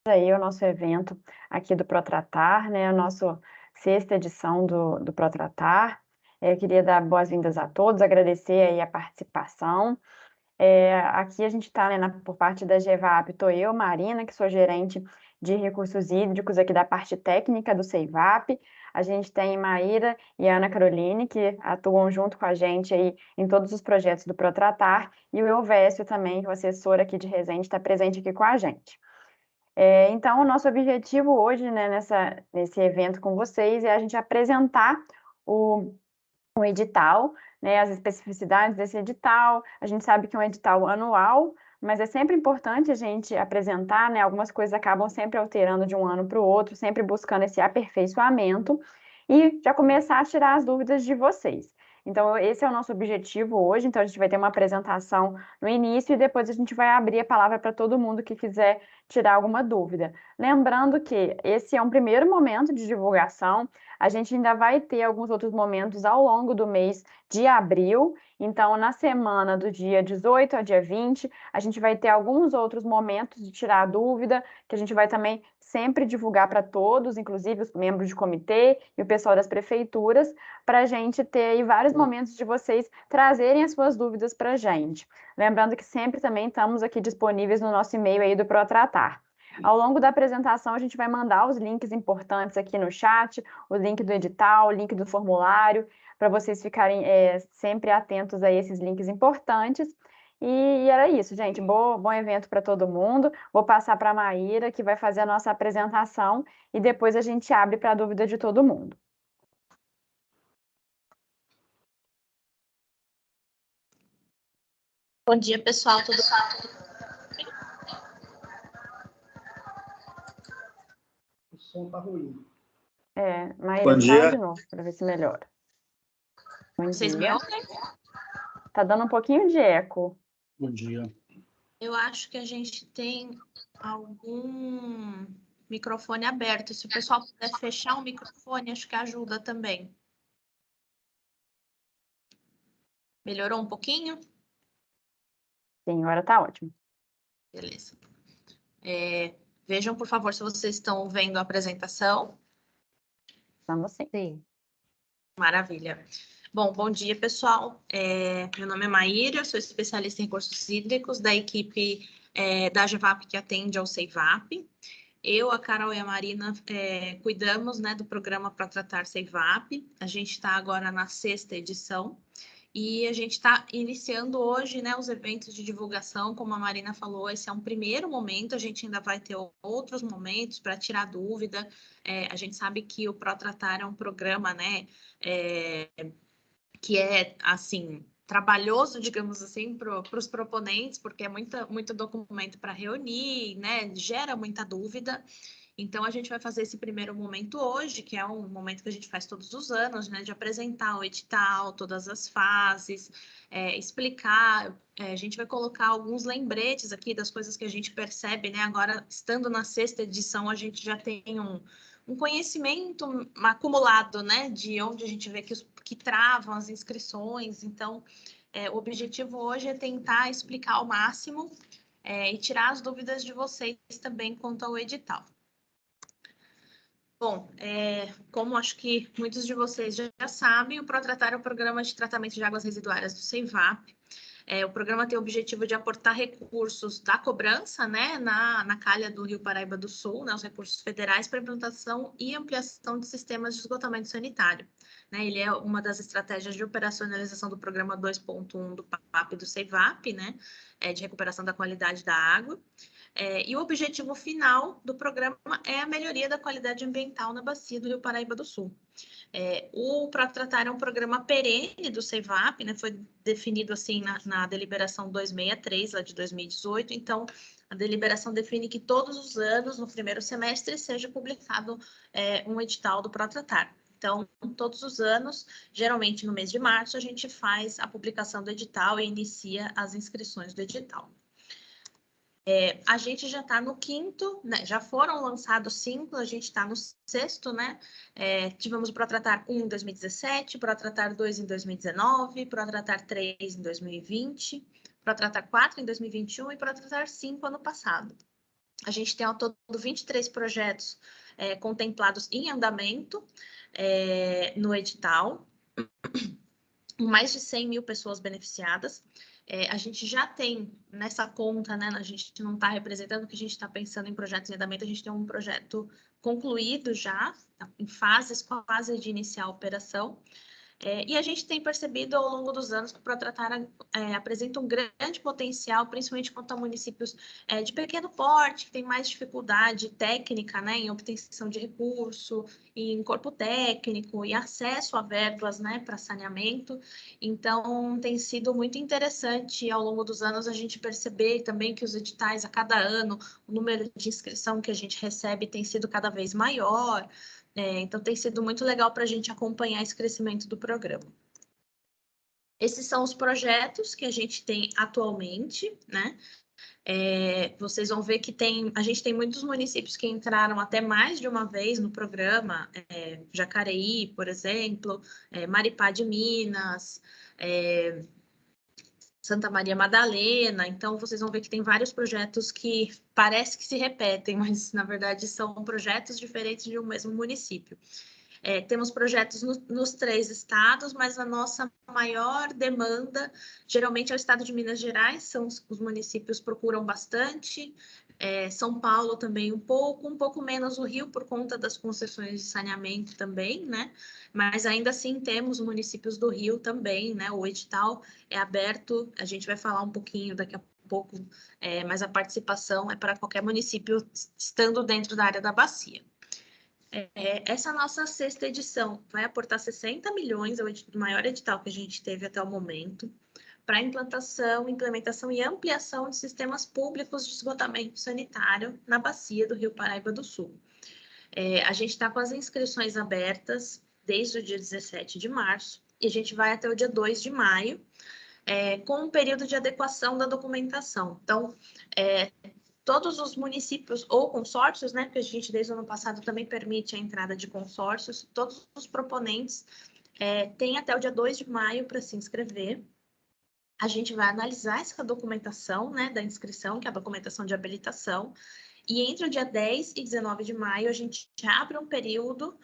aí o nosso evento aqui do Protratar, né, a nossa sexta edição do Protratar. Eu queria dar boas-vindas a todos, agradecer aí a participação. Aqui a gente está, né, por parte da GEVAP, estou eu, Marina, que sou gerente de recursos hídricos aqui da parte técnica do CEIVAP. A gente tem Maíra e Ana Caroline, que atuam junto com a gente aí em todos os projetos do Protratar, e o Elvésio também, que é o assessor aqui de Resende, está presente aqui com a gente. Então, o nosso objetivo hoje, né, nesse evento com vocês, é a gente apresentar o edital, né, as especificidades desse edital. A gente sabe que é um edital anual, mas é sempre importante a gente apresentar, né, algumas coisas acabam sempre alterando de um ano para o outro, sempre buscando esse aperfeiçoamento, e já começar a tirar as dúvidas de vocês. Então, esse é o nosso objetivo hoje. Então, a gente vai ter uma apresentação no início e depois a gente vai abrir a palavra para todo mundo que quiser tirar alguma dúvida. Lembrando que esse é um primeiro momento de divulgação, a gente ainda vai ter alguns outros momentos ao longo do mês de abril. Então, na semana do dia 18 ao dia 20, a gente vai ter alguns outros momentos de tirar dúvida, que a gente vai também sempre divulgar para todos, inclusive os membros de comitê e o pessoal das prefeituras, para a gente ter aí vários momentos de vocês trazerem as suas dúvidas para a gente. Lembrando que sempre também estamos aqui disponíveis no nosso e-mail aí do Protratar. Ao longo da apresentação, a gente vai mandar os links importantes aqui no chat, o link do edital, o link do formulário, para vocês ficarem sempre atentos a esses links importantes. E era isso, gente. Bom evento para todo mundo. Vou passar para a Maíra, que vai fazer a nossa apresentação, e depois a gente abre para a dúvida de todo mundo. Bom dia, pessoal. Tudo bem? O som está ruim. Maíra, fala de novo, para ver se melhora. Bom Vocês me dia. ouvem? Tá dando um pouquinho de eco. Bom dia. Eu acho que a gente tem algum microfone aberto. Se o pessoal puder fechar o microfone, acho que ajuda também. Melhorou um pouquinho? Sim, agora tá ótimo. Beleza. Vejam, por favor, se vocês estão vendo a apresentação. Estamos sim. Maravilha. Bom dia, pessoal. Meu nome é Maíra, sou especialista em recursos hídricos da equipe da GEVAP que atende ao CEIVAP. Eu, a Carol e a Marina cuidamos, né, do programa Protratar CEIVAP. A gente está agora na sexta edição e a gente está iniciando hoje, né, os eventos de divulgação. Como a Marina falou, esse é um primeiro momento, a gente ainda vai ter outros momentos para tirar dúvida. A gente sabe que o Protratar é um programa, né, que é, assim, trabalhoso, digamos assim, para os proponentes, porque é muito documento para reunir, né? Gera muita dúvida. Então, a gente vai fazer esse primeiro momento hoje, que é um momento que a gente faz todos os anos, né? De apresentar o edital, todas as fases, explicar. A gente vai colocar alguns lembretes aqui das coisas que a gente percebe, né? Agora, estando na sexta edição, a gente já tem um conhecimento acumulado, né? De onde a gente vê que travam as inscrições. Então, o objetivo hoje é tentar explicar ao máximo e tirar as dúvidas de vocês também quanto ao edital. Bom, como acho que muitos de vocês já sabem, o Protratar é o Programa de Tratamento de Águas Residuárias do CEIVAP. O programa tem o objetivo de aportar recursos da cobrança, né, na calha do Rio Paraíba do Sul, né, os recursos federais para implantação e ampliação de sistemas de esgotamento sanitário. Né, ele é uma das estratégias de operacionalização do programa 2.1 do PAP do CEIVAP, né, de recuperação da qualidade da água. E o objetivo final do programa é a melhoria da qualidade ambiental na bacia do Rio Paraíba do Sul. O Protratar é um programa perene do CEIVAP, né? Foi definido assim na deliberação 263, lá de 2018. Então, a deliberação define que todos os anos, no primeiro semestre, seja publicado um edital do Protratar. Então, todos os anos, geralmente no mês de março, a gente faz a publicação do edital e inicia as inscrições do edital. A gente já está no quinto, né? Já foram lançados 5, a gente está no sexto, né? Tivemos o Protratar 1 em 2017, Protratar 2 em 2019, Protratar 3 em 2020, Protratar 4 em 2021 e Protratar 5 ano passado. A gente tem ao todo 23 projetos contemplados em andamento no edital, com mais de 100 mil pessoas beneficiadas. A gente já tem nessa conta, né? A gente não está representando que a gente está pensando em projetos em andamento, a gente tem um projeto concluído já, em fases quase de iniciar a operação. E a gente tem percebido ao longo dos anos que o Protratar apresenta um grande potencial, principalmente quanto a municípios de pequeno porte, que tem mais dificuldade técnica, né, em obtenção de recurso, em corpo técnico e acesso a verbas, né, para saneamento. Então, tem sido muito interessante ao longo dos anos a gente perceber também que os editais, a cada ano, o número de inscrição que a gente recebe tem sido cada vez maior. Então, tem sido muito legal para a gente acompanhar esse crescimento do programa. Esses são os projetos que a gente tem atualmente, né? Vocês vão ver que a gente tem muitos municípios que entraram até mais de uma vez no programa, Jacareí, por exemplo, Maripá de Minas, Santa Maria Madalena. Então, vocês vão ver que tem vários projetos que parece que se repetem, mas, na verdade, são projetos diferentes de um mesmo município. Temos projetos nos 3 estados, mas a nossa maior demanda, geralmente, é o estado de Minas Gerais, são os municípios procuram bastante, São Paulo também um pouco menos o Rio, por conta das concessões de saneamento também, né? Mas ainda assim temos municípios do Rio também, né? O edital é aberto, a gente vai falar um pouquinho daqui a pouco, mas a participação é para qualquer município estando dentro da área da bacia. Essa nossa 6ª edição vai aportar 60 milhões, é o maior edital que a gente teve até o momento, para implementação e ampliação de sistemas públicos de esgotamento sanitário na bacia do Rio Paraíba do Sul. A gente está com as inscrições abertas desde o dia 17 de março e a gente vai até o dia 2 de maio, com um período de adequação da documentação. Então, todos os municípios ou consórcios, né, porque a gente desde o ano passado também permite a entrada de consórcios, todos os proponentes têm até o dia 2 de maio para se inscrever. A gente vai analisar essa documentação, né, da inscrição, que é a documentação de habilitação, e entre o dia 10 e 19 de maio a gente abre um período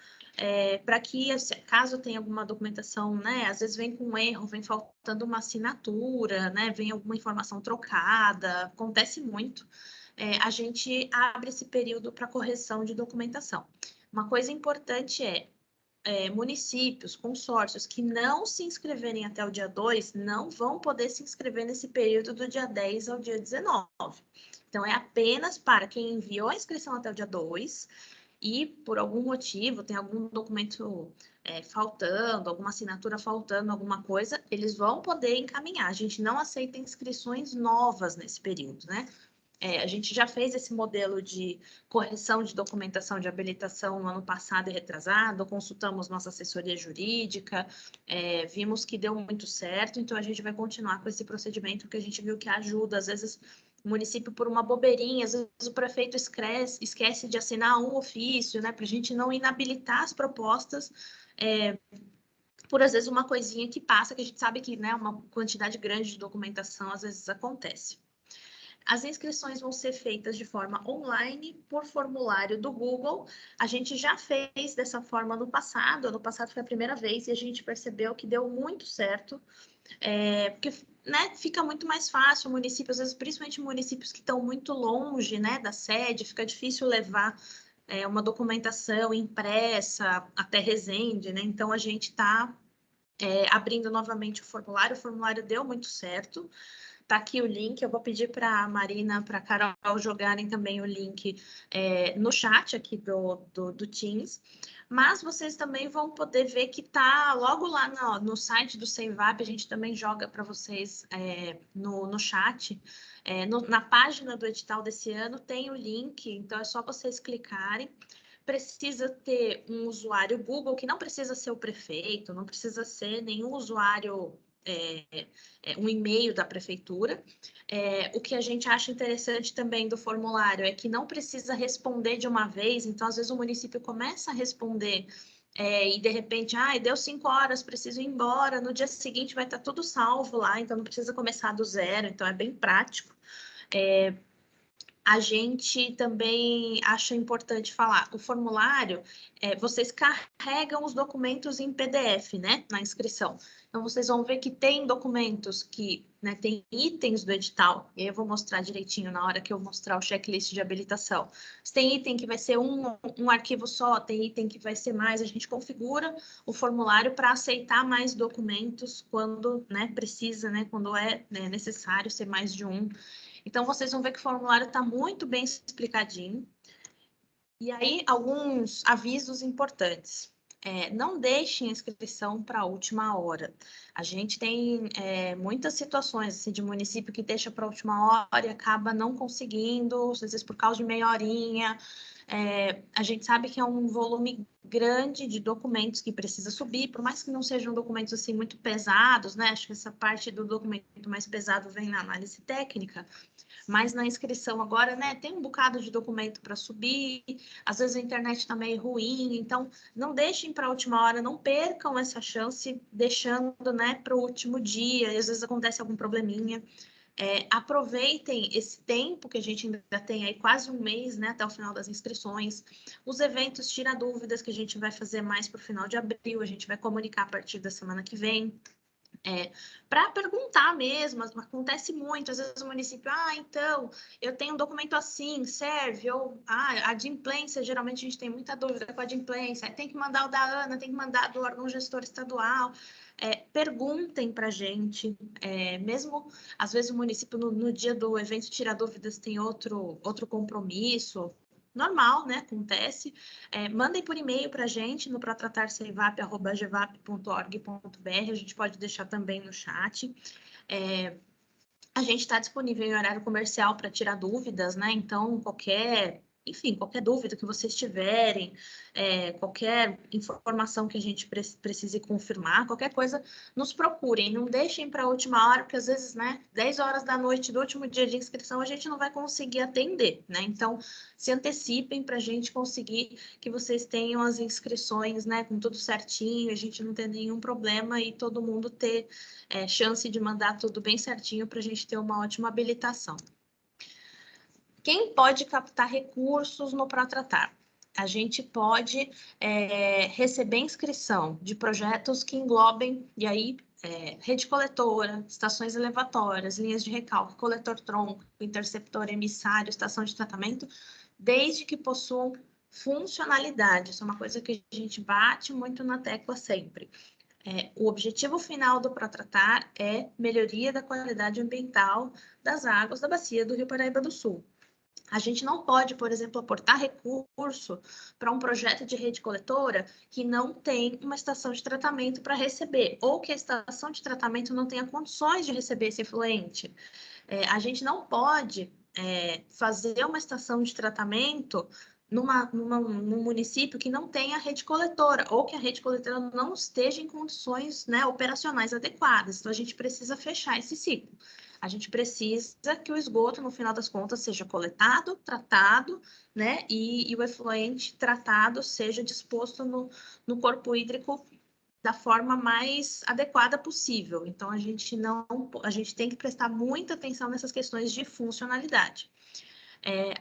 para que, caso tenha alguma documentação, né, às vezes vem com um erro, vem faltando uma assinatura, né, vem alguma informação trocada, acontece muito. A gente abre esse período para correção de documentação. Uma coisa importante municípios, consórcios que não se inscreverem até o dia 2 não vão poder se inscrever nesse período do dia 10 ao dia 19. Então, é apenas para quem enviou a inscrição até o dia 2 e, por algum motivo, tem algum documento faltando, alguma assinatura faltando, alguma coisa, eles vão poder encaminhar. A gente não aceita inscrições novas nesse período, né? A gente já fez esse modelo de correção de documentação de habilitação no ano passado e retrasado, consultamos nossa assessoria jurídica, vimos que deu muito certo, então a gente vai continuar com esse procedimento que a gente viu que ajuda. Às vezes, o município, por uma bobeirinha, às vezes o prefeito esquece de assinar um ofício, né, para a gente não inabilitar as propostas, por às vezes uma coisinha que passa, que a gente sabe que, né, uma quantidade grande de documentação às vezes acontece. As inscrições vão ser feitas de forma online por formulário do Google. A gente já fez dessa forma no passado. Ano passado foi a primeira vez e a gente percebeu que deu muito certo, porque, né, fica muito mais fácil o município, às vezes, principalmente municípios que estão muito longe, né, da sede, fica difícil levar uma documentação impressa até Resende, né? Então, a gente está abrindo novamente o formulário deu muito certo. Tá aqui o link, eu vou pedir para a Marina, para a Carol jogarem também o link no chat aqui do Teams, mas vocês também vão poder ver que tá logo lá no site do Seivap, a gente também joga para vocês no chat, na página do edital desse ano tem o link, então é só vocês clicarem. Precisa ter um usuário Google, que não precisa ser o prefeito, não precisa ser nenhum usuário um e-mail da prefeitura. O que a gente acha interessante também do formulário é que não precisa responder de uma vez, então às vezes o município começa a responder e de repente, deu 5 horas, preciso ir embora, no dia seguinte vai estar tudo salvo lá, então não precisa começar do zero, então é bem prático. A gente também acha importante falar, o formulário, vocês carregam os documentos em PDF, né, na inscrição. Então, vocês vão ver que tem documentos que, né, tem itens do edital, e aí eu vou mostrar direitinho na hora que eu mostrar o checklist de habilitação. Se tem item que vai ser um arquivo só, tem item que vai ser mais, a gente configura o formulário para aceitar mais documentos quando, né, precisa, né, quando é, né, necessário ser mais de um. Então, vocês vão ver que o formulário está muito bem explicadinho. E aí, alguns avisos importantes. Não deixem a inscrição para a última hora. A gente tem muitas situações assim, de município que deixa para a última hora e acaba não conseguindo, às vezes por causa de meia horinha. A gente sabe que é um volume grande de documentos que precisa subir, por mais que não sejam documentos assim muito pesados, né? Acho que essa parte do documento mais pesado vem na análise técnica. Mas na inscrição agora, né, tem um bocado de documento para subir, às vezes a internet está meio ruim, então não deixem para a última hora, não percam essa chance deixando, né, para o último dia, e às vezes acontece algum probleminha. Aproveitem esse tempo que a gente ainda tem aí, quase um mês, né, até o final das inscrições. Os eventos Tira Dúvidas que a gente vai fazer mais para o final de abril, a gente vai comunicar a partir da semana que vem. Para perguntar mesmo, acontece muito, às vezes o município, então, eu tenho um documento assim, serve? Ou, a adimplência, geralmente a gente tem muita dúvida com a adimplência, tem que mandar o da ANA, tem que mandar do órgão gestor estadual. Perguntem para a gente, mesmo, às vezes o município no dia do evento Tira Dúvidas tem outro compromisso, normal, né? Acontece. Mandem por e-mail para a gente no protratarcevap@gevap.org.br. A gente pode deixar também no chat. A gente está disponível em horário comercial para tirar dúvidas, né? Então, qualquer dúvida que vocês tiverem, qualquer informação que a gente precise confirmar, qualquer coisa, nos procurem. Não deixem para a última hora, porque às vezes, né, 10 horas da noite do último dia de inscrição, a gente não vai conseguir atender, né? Então, se antecipem para a gente conseguir que vocês tenham as inscrições, né, com tudo certinho, a gente não ter nenhum problema e todo mundo ter chance de mandar tudo bem certinho para a gente ter uma ótima habilitação. Quem pode captar recursos no Protratar? A gente pode receber inscrição de projetos que englobem, e aí, rede coletora, estações elevatórias, linhas de recalque, coletor-tronco, interceptor, emissário, estação de tratamento, desde que possuam funcionalidade. Isso é uma coisa que a gente bate muito na tecla sempre. O objetivo final do Protratar é melhoria da qualidade ambiental das águas da bacia do Rio Paraíba do Sul. A gente não pode, por exemplo, aportar recurso para um projeto de rede coletora que não tem uma estação de tratamento para receber, ou que a estação de tratamento não tenha condições de receber esse efluente. A gente não pode fazer uma estação de tratamento num município que não tenha rede coletora, ou que a rede coletora não esteja em condições, né, operacionais adequadas. Então, a gente precisa fechar esse ciclo. A gente precisa que o esgoto, no final das contas, seja coletado, tratado, né, e o efluente tratado seja disposto no corpo hídrico da forma mais adequada possível. Então, a gente tem que prestar muita atenção nessas questões de funcionalidade.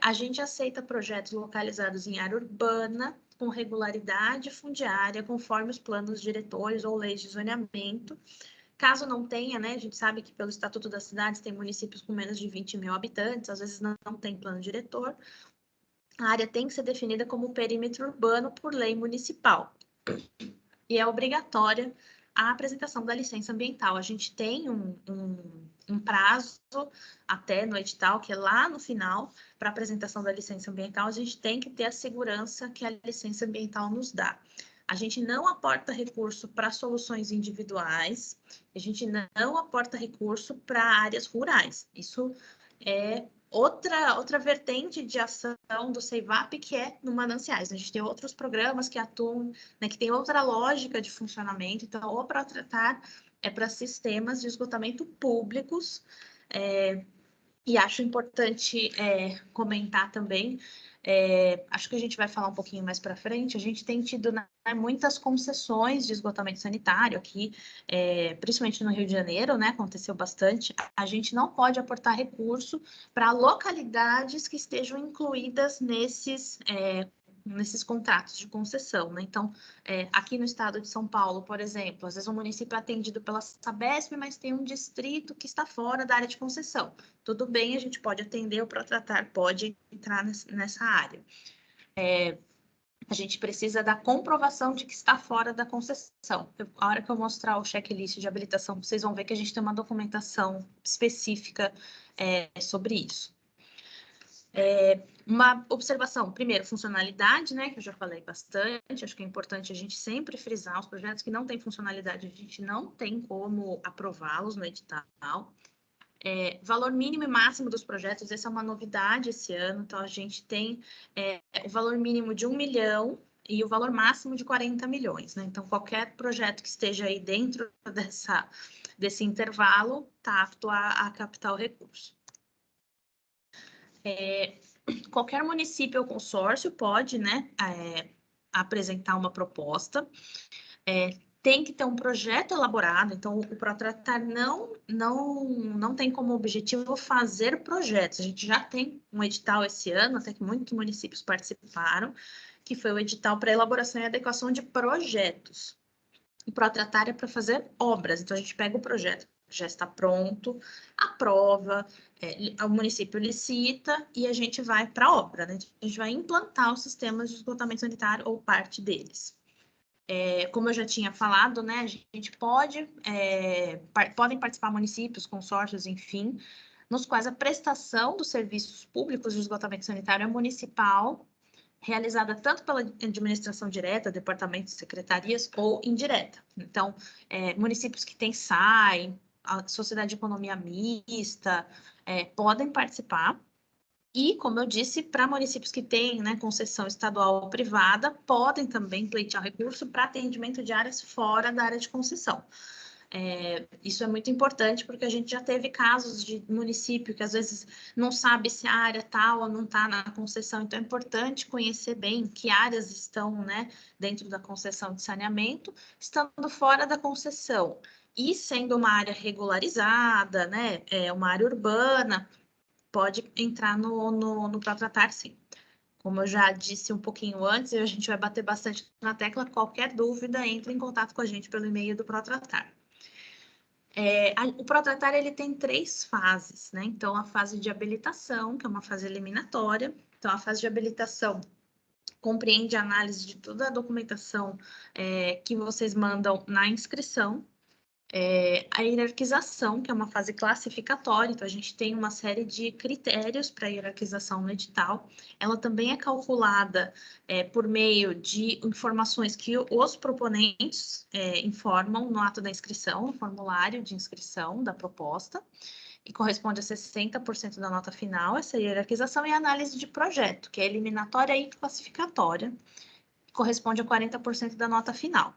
A gente aceita projetos localizados em área urbana, com regularidade fundiária, conforme os planos diretores ou leis de zoneamento. Caso não tenha, né, a gente sabe que pelo Estatuto das Cidades tem municípios com menos de 20 mil habitantes, às vezes não tem plano diretor. A área tem que ser definida como perímetro urbano por lei municipal. E é obrigatória a apresentação da licença ambiental. A gente tem um prazo até no edital, que é lá no final, para apresentação da licença ambiental, a gente tem que ter a segurança que a licença ambiental nos dá. A gente não aporta recurso para soluções individuais, a gente não aporta recurso para áreas rurais. Isso é outra vertente de ação do CEIVAP, que é no mananciais. A gente tem outros programas que atuam, né, que tem outra lógica de funcionamento. Então, o Protratar é para sistemas de esgotamento públicos, E acho importante comentar também, acho que a gente vai falar um pouquinho mais para frente, a gente tem tido, né, muitas concessões de esgotamento sanitário aqui, principalmente no Rio de Janeiro, né, aconteceu bastante. A gente não pode aportar recurso para localidades que estejam incluídas nesses contratos de concessão, né? Então, aqui no estado de São Paulo, por exemplo, às vezes um município é atendido pela Sabesp, mas tem um distrito que está fora da área de concessão. Tudo bem, a gente pode atender, o Protratar pode entrar nessa área. A gente precisa da comprovação de que está fora da concessão. A hora que eu mostrar o checklist de habilitação, vocês vão ver que a gente tem uma documentação específica sobre isso. Uma observação, primeiro, funcionalidade, né, que eu já falei bastante, acho que é importante a gente sempre frisar os projetos que não têm funcionalidade, a gente não tem como aprová-los no edital. Valor mínimo e máximo dos projetos, essa é uma novidade esse ano, então a gente tem o valor mínimo de 1 milhão e o valor máximo de 40 milhões, né? Então, qualquer projeto que esteja aí dentro desse intervalo está apto a captar o recurso. Qualquer município ou consórcio pode, né, apresentar uma proposta, tem que ter um projeto elaborado, então o Protratar não tem como objetivo fazer projetos. A gente já tem um edital esse ano, até que muitos municípios participaram, que foi o edital para elaboração e adequação de projetos. O Protratar é para fazer obras, então a gente pega o projeto, já está pronto, aprova, o município licita e a gente vai para a obra, né? A gente vai implantar os sistemas de esgotamento sanitário ou parte deles. Como eu já tinha falado, né, a gente podem participar municípios, consórcios, enfim, nos quais a prestação dos serviços públicos de esgotamento sanitário é municipal, realizada tanto pela administração direta, departamentos, secretarias, ou indireta. Então, municípios que têm SAI, a Sociedade de Economia Mista, podem participar. E, como eu disse, para municípios que têm, né, concessão estadual ou privada, podem também pleitear recurso para atendimento de áreas fora da área de concessão. Isso é muito importante porque a gente já teve casos de município que às vezes não sabe se a área tal ou não está na concessão, então é importante conhecer bem que áreas estão, né, dentro da concessão de saneamento, estando fora da concessão e sendo uma área regularizada, né, uma área urbana, pode entrar no Protratar, sim. Como eu já disse um pouquinho antes, a gente vai bater bastante na tecla, qualquer dúvida, entre em contato com a gente pelo e-mail do Protratar. O Protratar, ele tem 3 fases, né? Então, a fase de habilitação, que é uma fase eliminatória. Então, a fase de habilitação compreende a análise de toda a documentação que vocês mandam na inscrição. A hierarquização, que é uma fase classificatória, então a gente tem uma série de critérios para hierarquização no edital. Ela também é calculada por meio de informações que os proponentes informam no ato da inscrição, no formulário de inscrição da proposta, e corresponde a 60% da nota final, essa hierarquização, e a análise de projeto, que é eliminatória e classificatória, que corresponde a 40% da nota final.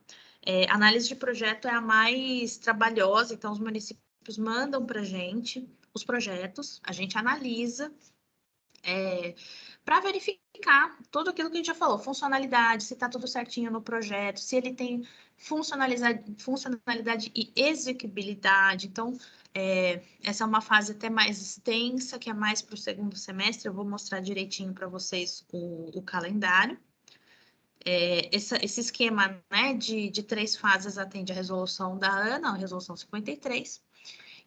Análise de projeto é a mais trabalhosa, então os municípios mandam para a gente os projetos, a gente analisa para verificar tudo aquilo que a gente já falou, funcionalidade, se está tudo certinho no projeto, se ele tem funcionalidade e execuibilidade. Então, essa é uma fase até mais extensa, que é mais para o segundo semestre, eu vou mostrar direitinho para vocês o calendário. Esse esquema, né, de 3 fases atende a resolução da ANA, a resolução 53.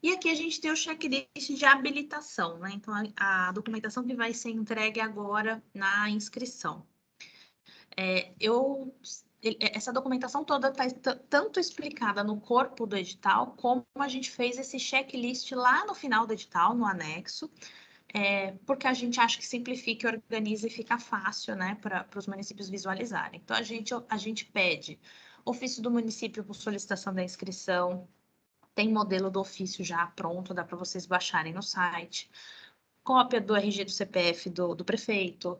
E aqui a gente tem o checklist de habilitação, né? Então, a documentação que vai ser entregue agora na inscrição. Essa documentação toda está tanto explicada no corpo do edital, como a gente fez esse checklist lá no final do edital, no anexo, porque a gente acha que simplifica, organiza e fica fácil, né, para os municípios visualizarem. Então, a gente pede ofício do município por solicitação da inscrição, tem modelo do ofício já pronto, dá para vocês baixarem no site, cópia do RG do CPF do prefeito,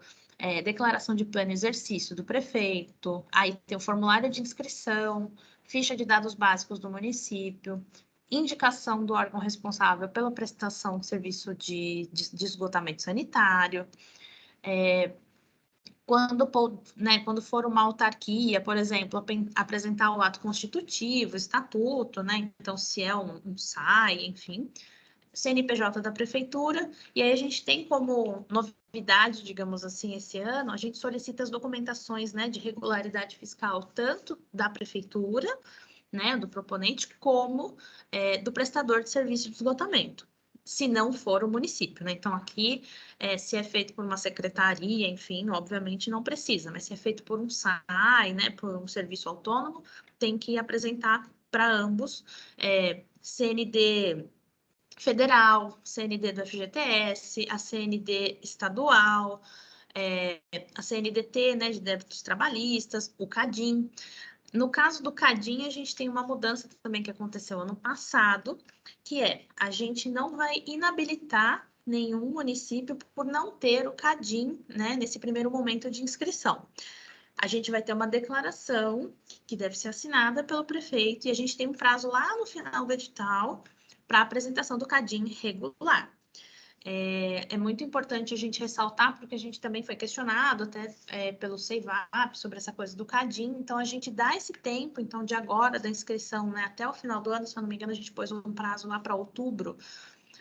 declaração de plano e exercício do prefeito, aí tem o formulário de inscrição, ficha de dados básicos do município, indicação do órgão responsável pela prestação de serviço de esgotamento sanitário. Quando for uma autarquia, por exemplo, apresentar o ato constitutivo, estatuto, né? Então, se é um SAI, enfim, CNPJ da prefeitura, e aí a gente tem como novidade, digamos assim, esse ano, a gente solicita as documentações, né, de regularidade fiscal, tanto da prefeitura, né, do proponente, como do prestador de serviço de esgotamento, se não for o município, né? Então, aqui, se é feito por uma secretaria, enfim, obviamente não precisa, mas se é feito por um SAI, né, por um serviço autônomo, tem que apresentar para ambos CND federal, CND do FGTS, a CND estadual, a CNDT, né, de débitos trabalhistas, o CADIM. No caso do CADIM, a gente tem uma mudança também que aconteceu ano passado, que a gente não vai inabilitar nenhum município por não ter o CADIM, né, nesse primeiro momento de inscrição. A gente vai ter uma declaração que deve ser assinada pelo prefeito e a gente tem um prazo lá no final do edital para apresentação do CADIM regular. É muito importante a gente ressaltar, porque a gente também foi questionado até pelo CEIVAP sobre essa coisa do CADIM, então a gente dá esse tempo, então de agora, da inscrição, né, até o final do ano, se eu não me engano, a gente pôs um prazo lá para outubro,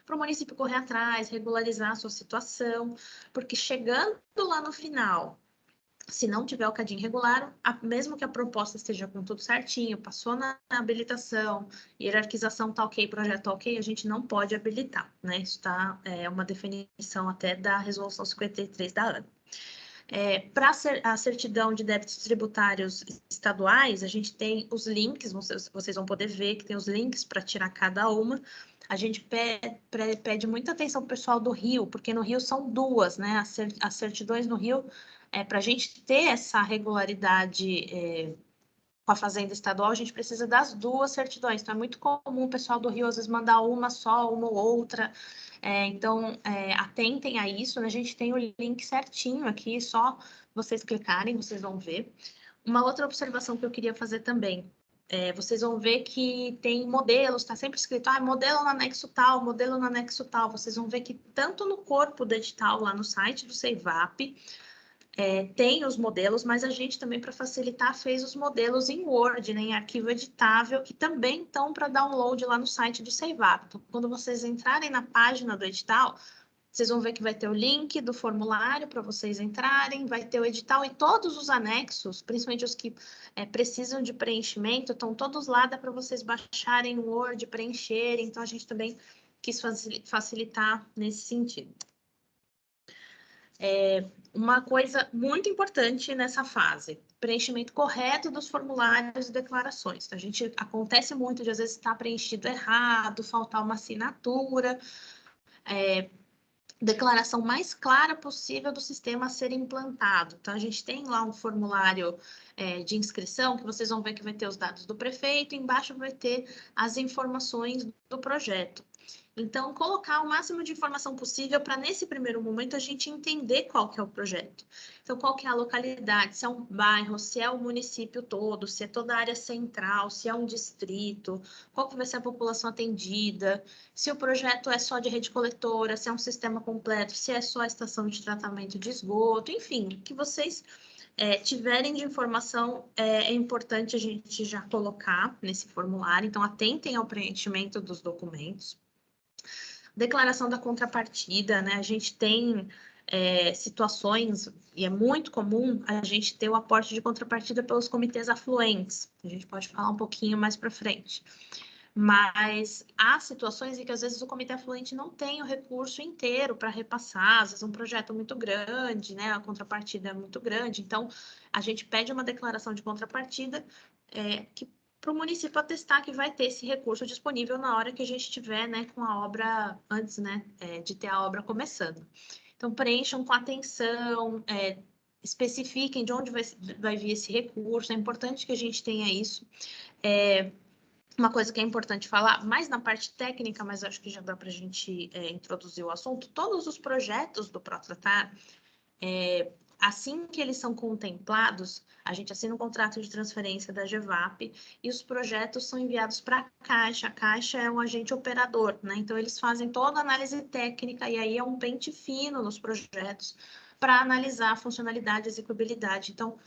para o município correr atrás, regularizar a sua situação, porque chegando lá no final, se não tiver o CADIM regular, mesmo que a proposta esteja com tudo certinho, passou na habilitação, hierarquização tá ok, projeto tá ok, a gente não pode habilitar, né? Isso tá, uma definição até da resolução 53 da ANA. Para a certidão de débitos tributários estaduais, a gente tem os links, vocês vão poder ver que tem os links para tirar cada uma. A gente pede muita atenção para o pessoal do Rio, porque no Rio são duas, né? As certidões no Rio, para a gente ter essa regularidade com a Fazenda Estadual, a gente precisa das duas certidões. Então, é muito comum o pessoal do Rio, às vezes, mandar uma só, uma ou outra. Então, atentem a isso, né? A gente tem o link certinho aqui, só vocês clicarem, vocês vão ver. Uma outra observação que eu queria fazer também, vocês vão ver que tem modelos, está sempre escrito, modelo no anexo tal, modelo no anexo tal. Vocês vão ver que tanto no corpo do edital, lá no site do CEIVAP, tem os modelos, mas a gente também, para facilitar, fez os modelos em Word, né, em arquivo editável, que também estão para download lá no site do CEIVAP. Então, quando vocês entrarem na página do edital, vocês vão ver que vai ter o link do formulário para vocês entrarem, vai ter o edital e todos os anexos, principalmente os que precisam de preenchimento, estão todos lá, dá para vocês baixarem o Word, preencherem. Então, a gente também quis facilitar nesse sentido. Uma coisa muito importante nessa fase, preenchimento correto dos formulários e declarações. Então, acontece muito de às vezes estar preenchido errado, faltar uma assinatura, declaração mais clara possível do sistema a ser implantado. Então, a gente tem lá um formulário de inscrição, que vocês vão ver que vai ter os dados do prefeito, e embaixo vai ter as informações do projeto. Então, colocar o máximo de informação possível para, nesse primeiro momento, a gente entender qual que é o projeto. Então, qual que é a localidade, se é um bairro, se é o município todo, se é toda a área central, se é um distrito, qual que vai ser a população atendida, se o projeto é só de rede coletora, se é um sistema completo, se é só a estação de tratamento de esgoto, enfim, o que vocês tiverem de informação, é importante a gente já colocar nesse formulário. Então, atentem ao preenchimento dos documentos. Declaração da contrapartida, né? A gente tem situações, e é muito comum a gente ter o aporte de contrapartida pelos comitês afluentes. A gente pode falar um pouquinho mais para frente. Mas há situações em que, às vezes, o comitê afluente não tem o recurso inteiro para repassar, às vezes um projeto muito grande, né? A contrapartida é muito grande. Então, a gente pede uma declaração de contrapartida que para o município atestar que vai ter esse recurso disponível na hora que a gente estiver, né, com a obra, antes, né, de ter a obra começando. Então, preencham com atenção, especifiquem de onde vai vir esse recurso, é importante que a gente tenha isso. Uma coisa que é importante falar, mais na parte técnica, mas acho que já dá para a gente introduzir o assunto, todos os projetos do ProTratar, assim que eles são contemplados, a gente assina um contrato de transferência da GEVAP e os projetos são enviados para a Caixa. A Caixa é um agente operador, né? Então, eles fazem toda a análise técnica e aí é um pente fino nos projetos para analisar a funcionalidade e execuibilidade. Então,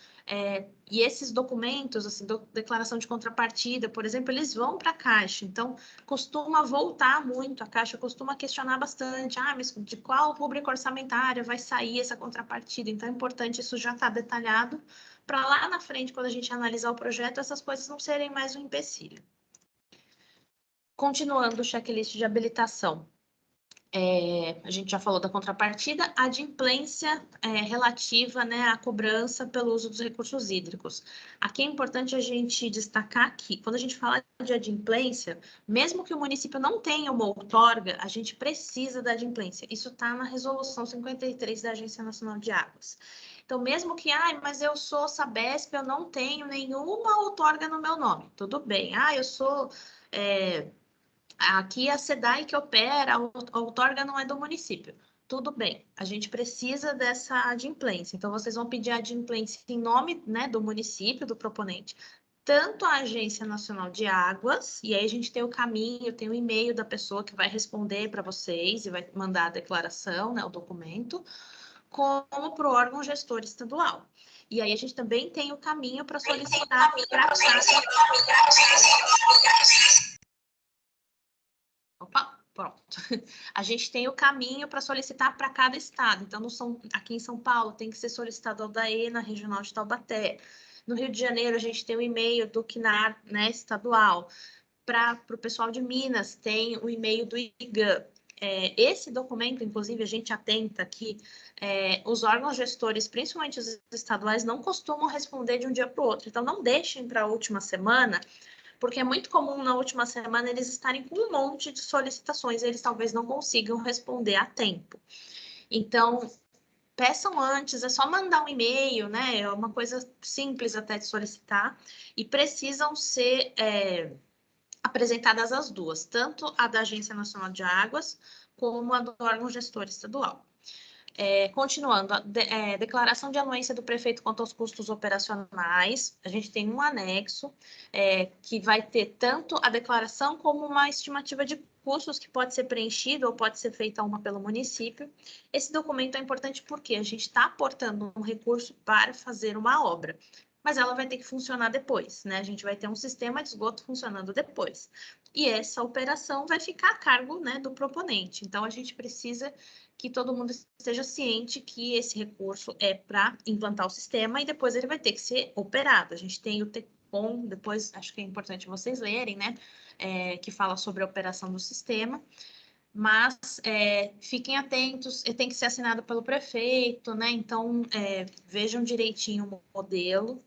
e esses documentos, assim, declaração de contrapartida, por exemplo, eles vão para a Caixa. Então, costuma voltar muito, a Caixa costuma questionar bastante, mas de qual rúbrica orçamentária vai sair essa contrapartida? Então, é importante isso já estar detalhado, para lá na frente, quando a gente analisar o projeto, essas coisas não serem mais um empecilho. Continuando o checklist de habilitação. A gente já falou da contrapartida, a adimplência relativa, né, à cobrança pelo uso dos recursos hídricos. Aqui é importante a gente destacar que, quando a gente fala de adimplência, mesmo que o município não tenha uma outorga, a gente precisa da adimplência. Isso está na Resolução 53 da Agência Nacional de Águas. Então, mesmo que, mas eu sou Sabesp, eu não tenho nenhuma outorga no meu nome. Tudo bem. Eu sou... Aqui é a SEDAI que opera, a outorga não é do município. Tudo bem, a gente precisa dessa adimplência. Então, vocês vão pedir a adimplência em nome, né, do município, do proponente, tanto a Agência Nacional de Águas, e aí a gente tem o caminho, tem o e-mail da pessoa que vai responder para vocês e vai mandar a declaração, né, o documento, como para o órgão gestor estadual. E aí a gente também tem o caminho para solicitar para Opa, pronto. A gente tem o caminho para solicitar para cada estado. Então, aqui em São Paulo, tem que ser solicitado ao DAE na Regional de Taubaté. No Rio de Janeiro, a gente tem o e-mail do CNAR, né, estadual. Para o pessoal de Minas, tem o e-mail do IGAM. Esse documento, inclusive, a gente atenta que os órgãos gestores, principalmente os estaduais, não costumam responder de um dia para o outro. Então, não deixem para a última semana, porque é muito comum na última semana eles estarem com um monte de solicitações e eles talvez não consigam responder a tempo. Então, peçam antes, é só mandar um e-mail, né? É uma coisa simples até de solicitar, e precisam ser apresentadas as duas, tanto a da Agência Nacional de Águas, como a do órgão gestor estadual. Continuando, declaração de anuência do prefeito quanto aos custos operacionais, a gente tem um anexo que vai ter tanto a declaração como uma estimativa de custos que pode ser preenchida ou pode ser feita uma pelo município. Esse documento é importante porque a gente está aportando um recurso para fazer uma obra, mas ela vai ter que funcionar depois, né? A gente vai ter um sistema de esgoto funcionando depois. E essa operação vai ficar a cargo, né, do proponente. Então, a gente precisa que todo mundo esteja ciente que esse recurso é para implantar o sistema e depois ele vai ter que ser operado. A gente tem o TECOM, depois acho que é importante vocês lerem, né? Que fala sobre a operação do sistema. Mas fiquem atentos, tem que ser assinado pelo prefeito, né? Então, vejam direitinho o modelo.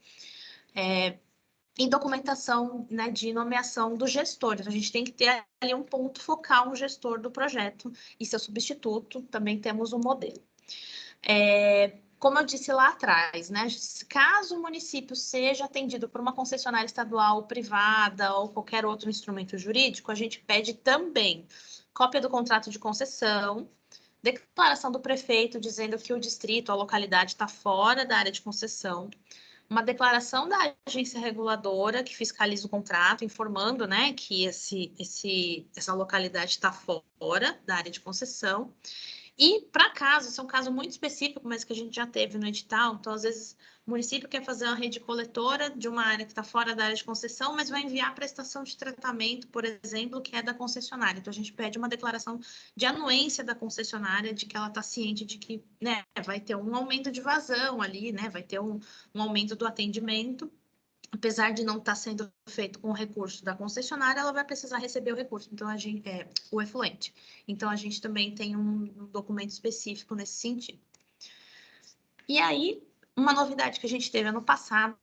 E documentação, né, de nomeação dos gestores. A gente tem que ter ali um ponto focal, um gestor do projeto e seu substituto. Também temos um modelo. Como eu disse lá atrás, né, caso o município seja atendido por uma concessionária estadual, privada ou qualquer outro instrumento jurídico, a gente pede também cópia do contrato de concessão, declaração do prefeito dizendo que o distrito, a localidade está fora da área de concessão, uma declaração da agência reguladora que fiscaliza o contrato, informando, né, que essa localidade está fora da área de concessão. E, para caso, esse é um caso muito específico, mas que a gente já teve no edital, então, às vezes, o município quer fazer uma rede coletora de uma área que está fora da área de concessão, mas vai enviar para a estação de tratamento, por exemplo, que é da concessionária. Então, a gente pede uma declaração de anuência da concessionária, de que ela está ciente de que, né, vai ter um aumento de vazão ali, né, vai ter um aumento do atendimento. Apesar de não estar sendo feito com o recurso da concessionária, ela vai precisar receber o recurso, então o efluente. Então, a gente também tem um documento específico nesse sentido. E aí, uma novidade que a gente teve ano passado,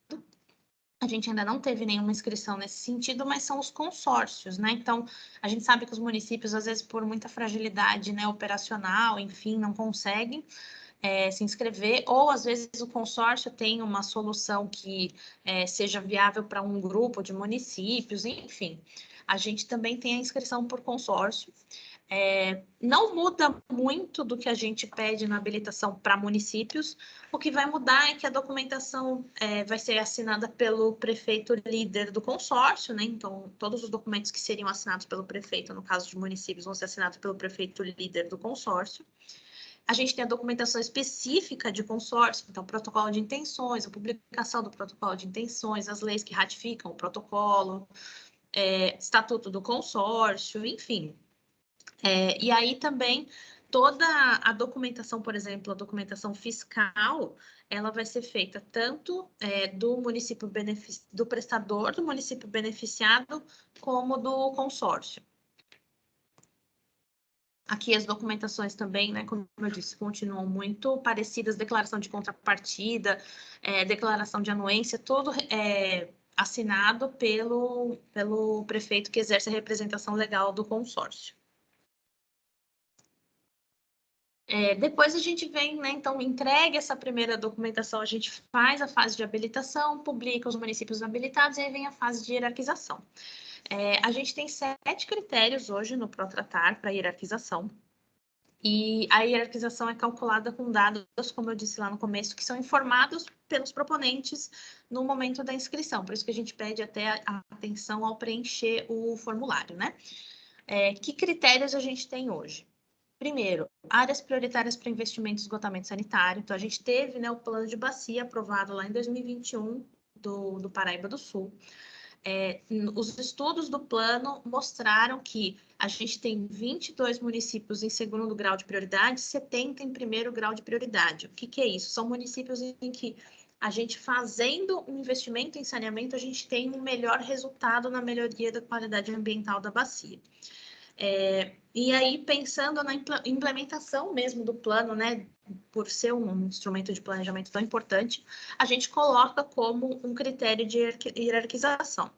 a gente ainda não teve nenhuma inscrição nesse sentido, mas são os consórcios, né? Então, a gente sabe que os municípios, às vezes, por muita fragilidade, né, operacional, enfim, não conseguem se inscrever, ou às vezes o consórcio tem uma solução que seja viável para um grupo de municípios, enfim. A gente também tem a inscrição por consórcio. Não muda muito do que a gente pede na habilitação para municípios. O que vai mudar é que a documentação vai ser assinada pelo prefeito líder do consórcio, né? Então, todos os documentos que seriam assinados pelo prefeito, no caso de municípios, vão ser assinados pelo prefeito líder do consórcio. A gente tem a documentação específica de consórcio, então, protocolo de intenções, a publicação do protocolo de intenções, as leis que ratificam o protocolo, estatuto do consórcio, enfim. E aí também toda a documentação, por exemplo, a documentação fiscal, ela vai ser feita tanto do município do prestador, do município beneficiado, como do consórcio. Aqui as documentações também, né, como eu disse, continuam muito parecidas, declaração de contrapartida, declaração de anuência, tudo assinado pelo prefeito que exerce a representação legal do consórcio. Depois a gente vem, né, então, entregue essa primeira documentação, a gente faz a fase de habilitação, publica os municípios habilitados e aí vem a fase de hierarquização. A gente tem 7 critérios hoje no ProTratar para hierarquização. E a hierarquização é calculada com dados, como eu disse lá no começo, que são informados pelos proponentes no momento da inscrição. Por isso que a gente pede até a atenção ao preencher o formulário, né? Que critérios a gente tem hoje? Primeiro, áreas prioritárias para investimento e esgotamento sanitário. Então, a gente teve, né, o plano de bacia aprovado lá em 2021 do Paraíba do Sul. Os estudos do plano mostraram que a gente tem 22 municípios em segundo grau de prioridade, 70 em primeiro grau de prioridade. O que é isso? São municípios em que a gente fazendo um investimento em saneamento, a gente tem um melhor resultado na melhoria da qualidade ambiental da bacia. E aí, pensando na implementação mesmo do plano, né, por ser um instrumento de planejamento tão importante, a gente coloca como um critério de hierarquização.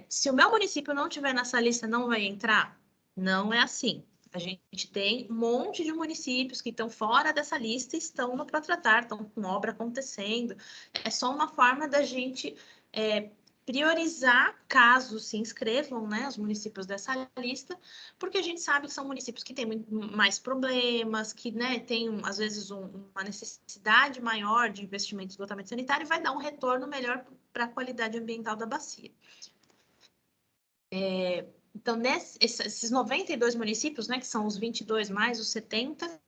Se o meu município não tiver nessa lista, não vai entrar? Não é assim. A gente tem um monte de municípios que estão fora dessa lista e estão no ProTratar, estão com obra acontecendo. É só uma forma da gente priorizar caso se inscrevam, né, os municípios dessa lista, porque a gente sabe que são municípios que têm mais problemas, que, né, têm, às vezes, uma necessidade maior de investimento em esgotamento sanitário e vai dar um retorno melhor para a qualidade ambiental da bacia. Então, esses 92 municípios, né, que são os 22 mais os 70,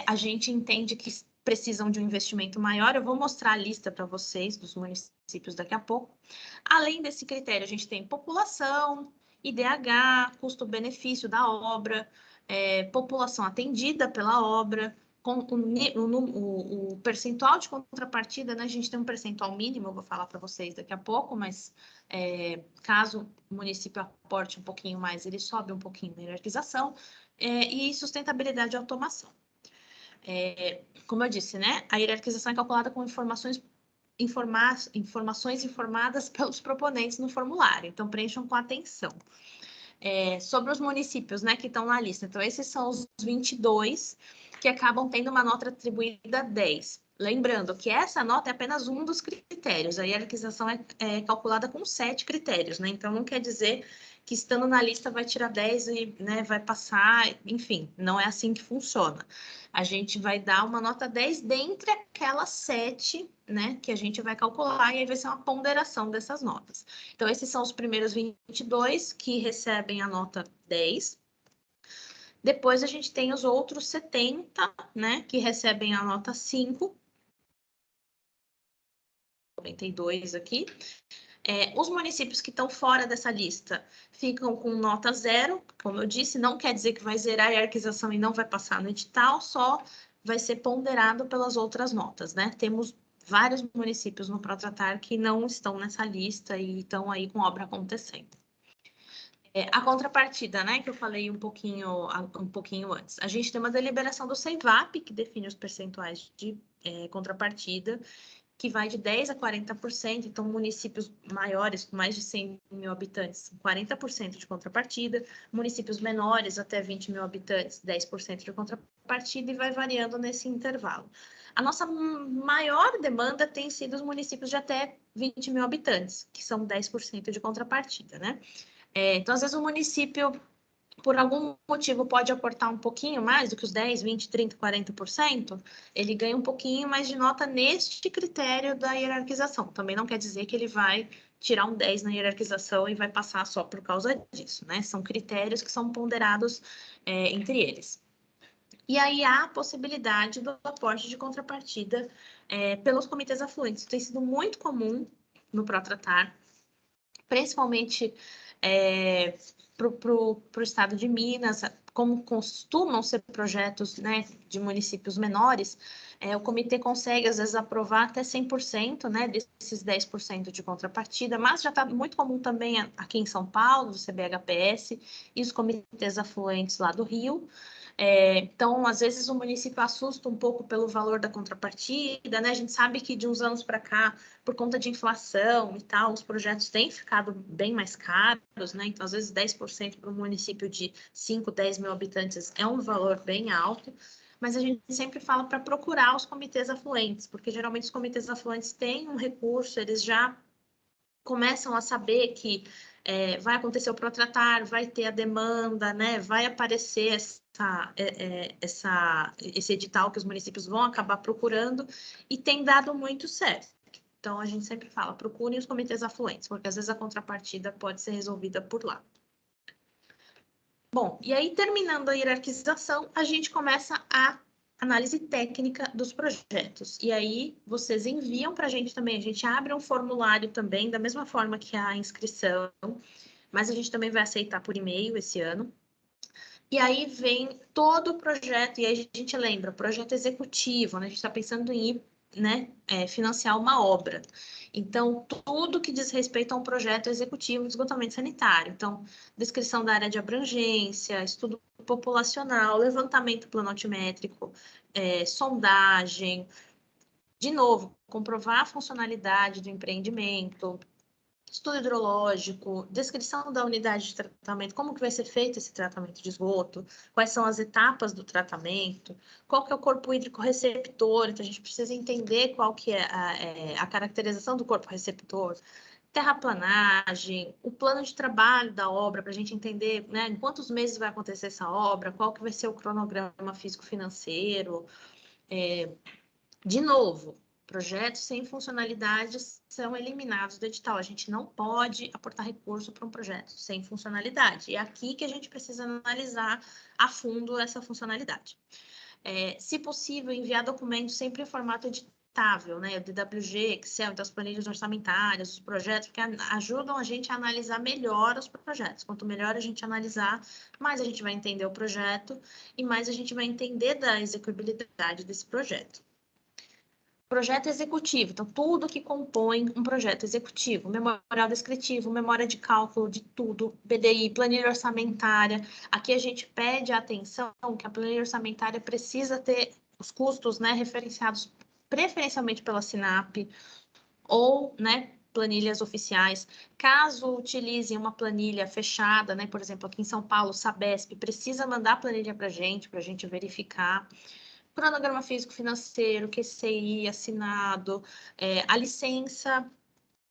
a gente entende que precisam de um investimento maior. Eu vou mostrar a lista para vocês dos municípios daqui a pouco. Além desse critério, a gente tem população, IDH, custo-benefício da obra, população atendida pela obra, o percentual de contrapartida, né? A gente tem um percentual mínimo, eu vou falar para vocês daqui a pouco, mas caso o município aporte um pouquinho mais, ele sobe um pouquinho na hierarquização, e sustentabilidade e automação. Como eu disse, né? A hierarquização é calculada com informações informadas pelos proponentes no formulário, então preencham com atenção. Sobre os municípios, né, que estão na lista. Então, esses são os 22 que acabam tendo uma nota atribuída 10. Lembrando que essa nota é apenas um dos critérios. A hierarquização é calculada com 7 critérios, né? Então, não quer dizer que estando na lista vai tirar 10 e, né, vai passar, enfim, não é assim que funciona. A gente vai dar uma nota 10 dentre aquelas 7, né, que a gente vai calcular, e aí vai ser uma ponderação dessas notas. Então, esses são os primeiros 22 que recebem a nota 10. Depois, a gente tem os outros 70, né, que recebem a nota 5. 92 aqui. Os municípios que estão fora dessa lista ficam com nota 0, como eu disse, não quer dizer que vai zerar a hierarquização e não vai passar no edital, só vai ser ponderado pelas outras notas, né? Temos vários municípios no ProTratar que não estão nessa lista e estão aí com obra acontecendo. A contrapartida, né, que eu falei um pouquinho antes. A gente tem uma deliberação do CEIVAP, que define os percentuais de contrapartida, que vai de 10% a 40%, então municípios maiores, com mais de 100 mil habitantes, 40% de contrapartida, municípios menores, até 20 mil habitantes, 10% de contrapartida, e vai variando nesse intervalo. A nossa maior demanda tem sido os municípios de até 20 mil habitantes, que são 10% de contrapartida, né? Então, às vezes, o município por algum motivo pode aportar um pouquinho mais do que os 10, 20, 30, 40%, ele ganha um pouquinho mais de nota neste critério da hierarquização. Também não quer dizer que ele vai tirar um 10 na hierarquização e vai passar só por causa disso, né? São critérios que são ponderados entre eles. E aí há a possibilidade do aporte de contrapartida pelos comitês afluentes. Isso tem sido muito comum no Protratar, principalmente para o estado de Minas, como costumam ser projetos, né, de municípios menores, o comitê consegue, às vezes, aprovar até 100%, né, desses 10% de contrapartida, mas já está muito comum também aqui em São Paulo, o CBHPS e os comitês afluentes lá do Rio. Então, às vezes, o município assusta um pouco pelo valor da contrapartida, né? A gente sabe que de uns anos para cá, por conta de inflação e tal, os projetos têm ficado bem mais caros, né? Então, às vezes, 10% para um município de 5, 10 mil habitantes é um valor bem alto, mas a gente sempre fala para procurar os comitês afluentes, porque geralmente os comitês afluentes têm um recurso, eles já começam a saber que vai acontecer o protratar, vai ter a demanda, né? Vai aparecer esse edital que os municípios vão acabar procurando e tem dado muito certo. Então, a gente sempre fala, procurem os comitês afluentes, porque às vezes a contrapartida pode ser resolvida por lá. Bom, e aí, terminando a hierarquização, a gente começa a análise técnica dos projetos. E aí, vocês enviam para a gente também. A gente abre um formulário também, da mesma forma que a inscrição, mas a gente também vai aceitar por e-mail esse ano. E aí vem todo o projeto, e aí a gente lembra, projeto executivo, né? A gente está pensando em ir, né, financiar uma obra. Então, tudo que diz respeito a um projeto executivo de esgotamento sanitário. Então, descrição da área de abrangência, estudo populacional, levantamento planotimétrico, sondagem, de novo, comprovar a funcionalidade do empreendimento, estudo hidrológico, descrição da unidade de tratamento, como que vai ser feito esse tratamento de esgoto, quais são as etapas do tratamento, qual que é o corpo hídrico receptor, então a gente precisa entender qual que é a caracterização do corpo receptor, terraplanagem, o plano de trabalho da obra, para a gente entender, né, em quantos meses vai acontecer essa obra, qual que vai ser o cronograma físico-financeiro, de novo, projetos sem funcionalidades são eliminados do edital. A gente não pode aportar recurso para um projeto sem funcionalidade. E é aqui que a gente precisa analisar a fundo essa funcionalidade. Se possível, enviar documentos sempre em formato editável, né? O DWG, Excel, então as planilhas orçamentárias, os projetos, que ajudam a gente a analisar melhor os projetos. Quanto melhor a gente analisar, mais a gente vai entender o projeto e mais a gente vai entender da execuibilidade desse projeto. Projeto executivo, então tudo que compõe um projeto executivo, memorial descritivo, memória de cálculo de tudo, BDI, planilha orçamentária. Aqui a gente pede a atenção que a planilha orçamentária precisa ter os custos, né, referenciados preferencialmente pela SINAP ou, né, planilhas oficiais. Caso utilize uma planilha fechada, né, por exemplo, aqui em São Paulo, Sabesp, precisa mandar a planilha para a gente verificar. Cronograma físico-financeiro, QCI assinado, a licença,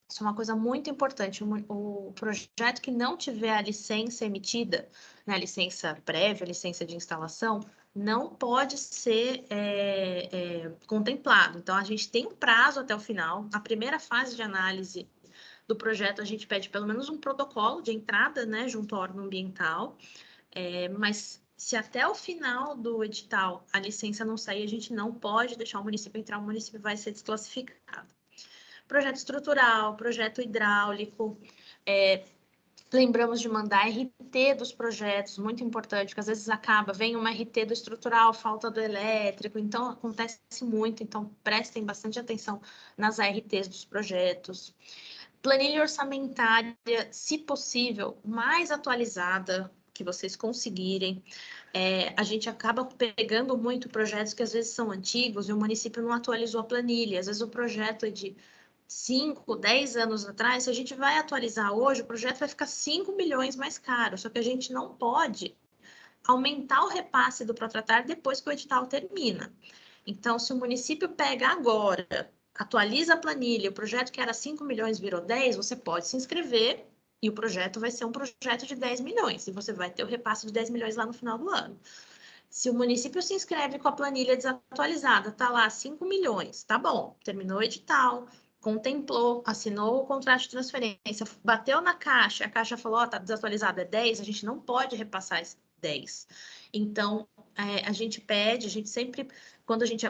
isso é uma coisa muito importante, o projeto que não tiver a licença emitida, né, a licença prévia, a licença de instalação, não pode ser contemplado. Então, a gente tem um prazo até o final, a primeira fase de análise do projeto, a gente pede pelo menos um protocolo de entrada, né, junto ao órgão ambiental, mas se até o final do edital a licença não sair, a gente não pode deixar o município entrar, o município vai ser desclassificado. Projeto estrutural, projeto hidráulico, lembramos de mandar RT dos projetos, muito importante, porque às vezes vem uma RT do estrutural, falta do elétrico, então acontece muito, então prestem bastante atenção nas ARTs dos projetos. Planilha orçamentária, se possível, mais atualizada que vocês conseguirem. A gente acaba pegando muito projetos que às vezes são antigos e o município não atualizou a planilha. Às vezes o projeto é de 5, 10 anos atrás, se a gente vai atualizar hoje, o projeto vai ficar 5 milhões mais caro, só que a gente não pode aumentar o repasse do Protratar depois que o edital termina. Então, se o município pega agora, atualiza a planilha, o projeto que era 5 milhões virou 10, você pode se inscrever E o projeto vai ser um projeto de 10 milhões, e você vai ter o repasse de 10 milhões lá no final do ano. Se o município se inscreve com a planilha desatualizada, tá lá 5 milhões, tá bom, terminou o edital, contemplou, assinou o contrato de transferência, bateu na caixa, a caixa falou, ó, tá desatualizado, é 10, a gente não pode repassar esse 10. Então, a gente pede, a gente sempre, quando a gente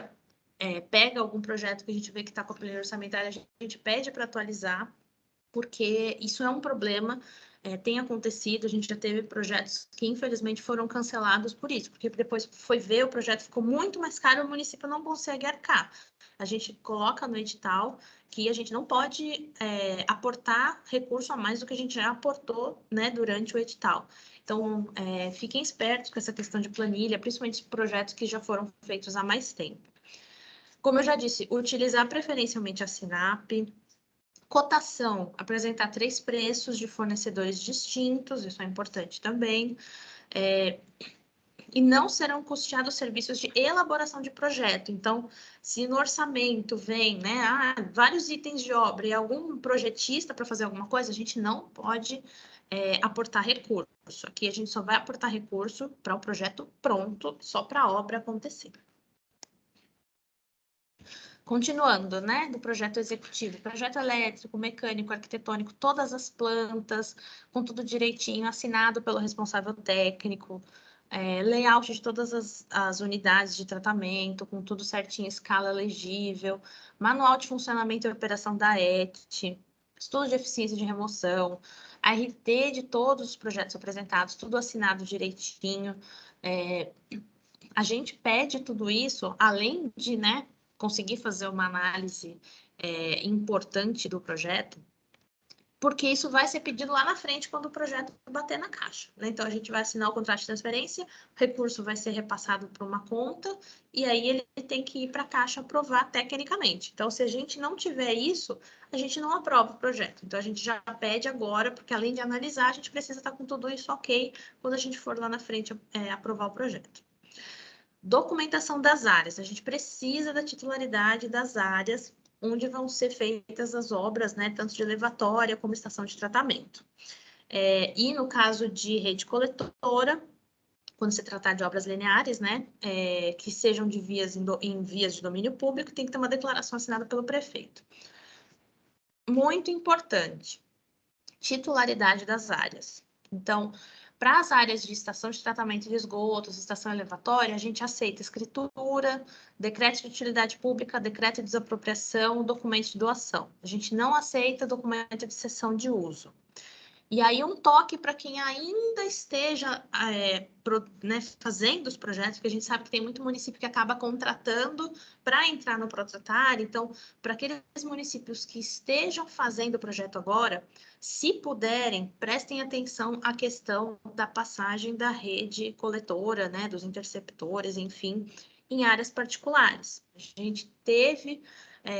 pega algum projeto que a gente vê que está com a planilha orçamentária, a gente pede para atualizar, porque isso é um problema, tem acontecido, a gente já teve projetos que infelizmente foram cancelados por isso, porque depois foi ver, o projeto ficou muito mais caro, o município não consegue arcar. A gente coloca no edital que a gente não pode aportar recurso a mais do que a gente já aportou, né, durante o edital. Então, fiquem espertos com essa questão de planilha, principalmente projetos que já foram feitos há mais tempo. Como eu já disse, utilizar preferencialmente a SINAP, cotação, apresentar 3 preços de fornecedores distintos, isso é importante também, e não serão custeados serviços de elaboração de projeto. Então, se no orçamento vem, né, vários itens de obra e algum projetista para fazer alguma coisa, a gente não pode aportar recurso. Aqui a gente só vai aportar recurso para o projeto pronto, só para a obra acontecer. Continuando, né, do projeto executivo, projeto elétrico, mecânico, arquitetônico, todas as plantas, com tudo direitinho, assinado pelo responsável técnico, layout de todas as unidades de tratamento, com tudo certinho, escala legível, manual de funcionamento e operação da ET, estudo de eficiência de remoção, RT de todos os projetos apresentados, tudo assinado direitinho. A gente pede tudo isso, além de, né, conseguir fazer uma análise importante do projeto, porque isso vai ser pedido lá na frente quando o projeto bater na caixa, né? Então, a gente vai assinar o contrato de transferência, o recurso vai ser repassado para uma conta, e aí ele tem que ir para a caixa aprovar tecnicamente. Então, se a gente não tiver isso, a gente não aprova o projeto. Então, a gente já pede agora, porque além de analisar, a gente precisa estar com tudo isso ok quando a gente for lá na frente aprovar o projeto. Documentação das áreas. A gente precisa da titularidade das áreas onde vão ser feitas as obras, né, tanto de elevatória como estação de tratamento. E no caso de rede coletora, quando se tratar de obras lineares, né, que sejam de vias em vias de domínio público, tem que ter uma declaração assinada pelo prefeito. Muito importante, titularidade das áreas. Então, para as áreas de estação de tratamento de esgotos, estação elevatória, a gente aceita escritura, decreto de utilidade pública, decreto de desapropriação, documento de doação. A gente não aceita documento de cessão de uso. E aí, um toque para quem ainda esteja né, fazendo os projetos, porque a gente sabe que tem muito município que acaba contratando para entrar no Protratar. Então, para aqueles municípios que estejam fazendo o projeto agora, se puderem, prestem atenção à questão da passagem da rede coletora, né, dos interceptores, enfim, em áreas particulares. A gente teve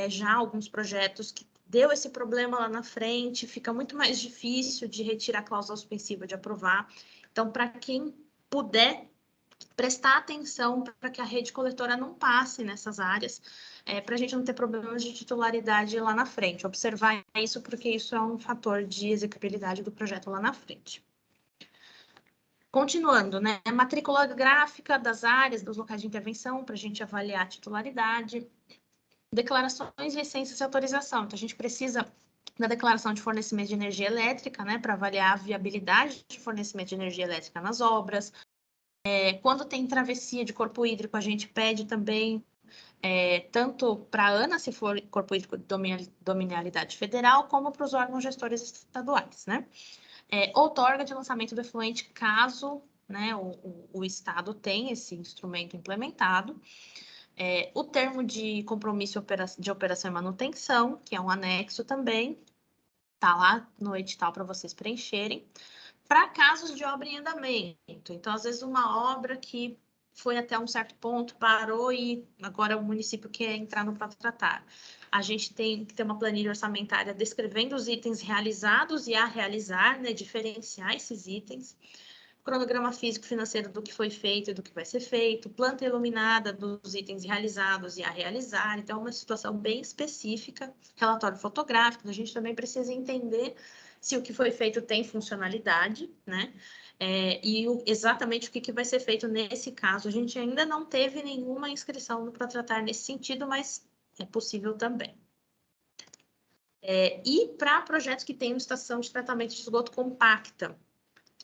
já alguns projetos que deu esse problema lá na frente, fica muito mais difícil de retirar a cláusula suspensiva de aprovar. Então, para quem puder prestar atenção para que a rede coletora não passe nessas áreas, para a gente não ter problemas de titularidade lá na frente. Observar isso, porque isso é um fator de execuibilidade do projeto lá na frente. Continuando, né? Matrícula gráfica das áreas, dos locais de intervenção, para a gente avaliar a titularidade. Declarações, licenças e autorização. Então, a gente precisa da declaração de fornecimento de energia elétrica, né, para avaliar a viabilidade de fornecimento de energia elétrica nas obras. Quando tem travessia de corpo hídrico, a gente pede também, tanto para a ANA, se for corpo hídrico de dominialidade federal, como para os órgãos gestores estaduais, né? Outorga de lançamento do efluente, caso, né, o Estado tenha esse instrumento implementado. O termo de compromisso de operação e manutenção, que é um anexo também, está lá no edital para vocês preencherem. Para casos de obra em andamento, então, às vezes, uma obra que foi até um certo ponto, parou e agora o município quer entrar no Protratar. A gente tem que ter uma planilha orçamentária descrevendo os itens realizados e a realizar, né, diferenciar esses itens. Cronograma físico financeiro do que foi feito e do que vai ser feito, planta iluminada dos itens realizados e a realizar. Então, é uma situação bem específica, relatório fotográfico. A gente também precisa entender se o que foi feito tem funcionalidade, né? Exatamente o que vai ser feito nesse caso. A gente ainda não teve nenhuma inscrição no Protratar nesse sentido, mas é possível também. E para projetos que têm uma estação de tratamento de esgoto compacta,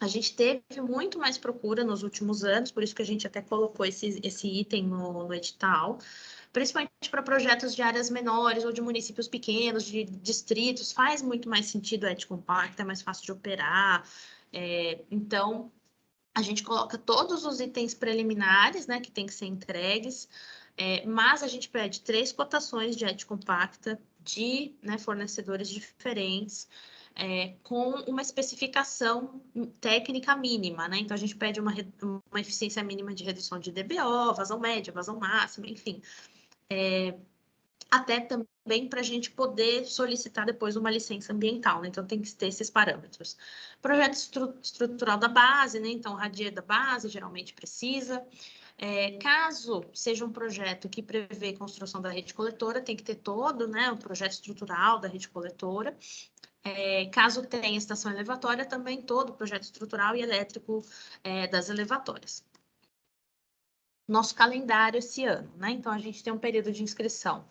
a gente teve muito mais procura nos últimos anos, por isso que a gente até colocou esse item no edital, principalmente para projetos de áreas menores ou de municípios pequenos, de distritos, faz muito mais sentido a ET compacta, é mais fácil de operar. Então, a gente coloca todos os itens preliminares, né, que tem que ser entregues, mas a gente pede 3 cotações de ET compacta de, né, fornecedores diferentes, com uma especificação técnica mínima, né? Então, a gente pede uma eficiência mínima de redução de DBO, vazão média, vazão máxima, enfim. Até também para a gente poder solicitar depois uma licença ambiental, né? Então, tem que ter esses parâmetros. Projeto estrutural da base, né? Então, radia da base, geralmente precisa. Caso seja um projeto que prevê construção da rede coletora, tem que ter todo, né? O projeto estrutural da rede coletora. Caso tenha estação elevatória, também todo o projeto estrutural e elétrico das elevatórias. Nosso calendário esse ano, né? Então, a gente tem um período de inscrição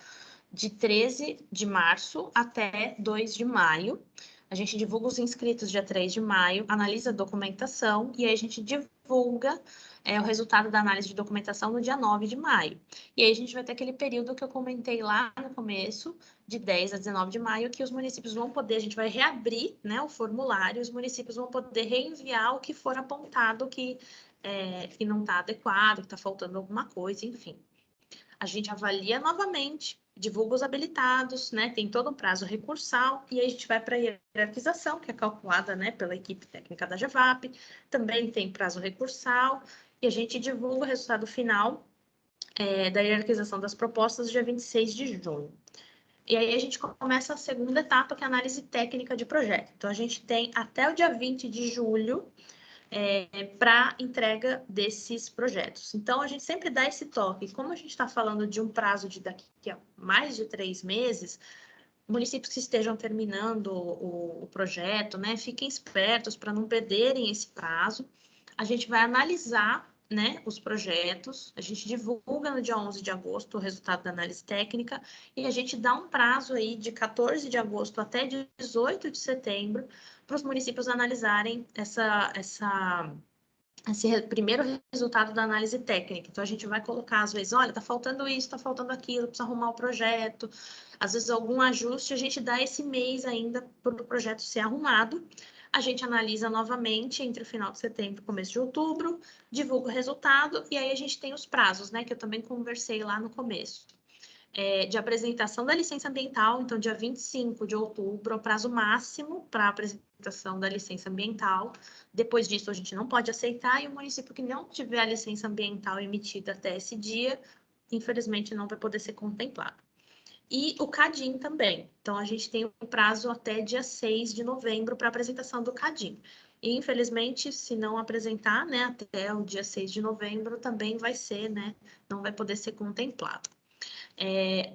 de 13 de março até 2 de maio. A gente divulga os inscritos dia 3 de maio, analisa a documentação e aí a gente divulga o resultado da análise de documentação no dia 9 de maio. E aí a gente vai ter aquele período que eu comentei lá no começo, de 10 a 19 de maio, que os municípios vão poder, a gente vai reabrir, né, o formulário, os municípios vão poder reenviar o que for apontado que não está adequado, que está faltando alguma coisa, enfim. A gente avalia novamente, divulga os habilitados, né? Tem todo um prazo recursal, e aí a gente vai para a hierarquização, que é calculada, né, pela equipe técnica da GEVAP, também tem prazo recursal, e a gente divulga o resultado final da hierarquização das propostas dia 26 de junho. E aí a gente começa a segunda etapa, que é a análise técnica de projeto. Então, a gente tem até o dia 20 de julho para entrega desses projetos. Então, a gente sempre dá esse toque. Como a gente está falando de um prazo de daqui a mais de 3 meses, municípios que estejam terminando o projeto, né, fiquem espertos para não perderem esse prazo. A gente vai analisar, né, os projetos, a gente divulga no dia 11 de agosto o resultado da análise técnica e a gente dá um prazo aí de 14 de agosto até 18 de setembro para os municípios analisarem esse primeiro resultado da análise técnica. Então, a gente vai colocar, às vezes, olha, está faltando isso, está faltando aquilo, precisa arrumar o projeto. Às vezes, algum ajuste, a gente dá esse mês ainda para o projeto ser arrumado. A gente analisa novamente entre o final de setembro e começo de outubro, divulga o resultado, e aí a gente tem os prazos, né, que eu também conversei lá no começo. De apresentação da licença ambiental, então, dia 25 de outubro, é o prazo máximo para a apresentação da licença ambiental. Depois disso, a gente não pode aceitar, e o município que não tiver a licença ambiental emitida até esse dia, infelizmente, não vai poder ser contemplado. E o CADIM também. Então, a gente tem um prazo até dia 6 de novembro para apresentação do CADIM. E, infelizmente, se não apresentar, né, até o dia 6 de novembro, também vai ser, né, não vai poder ser contemplado.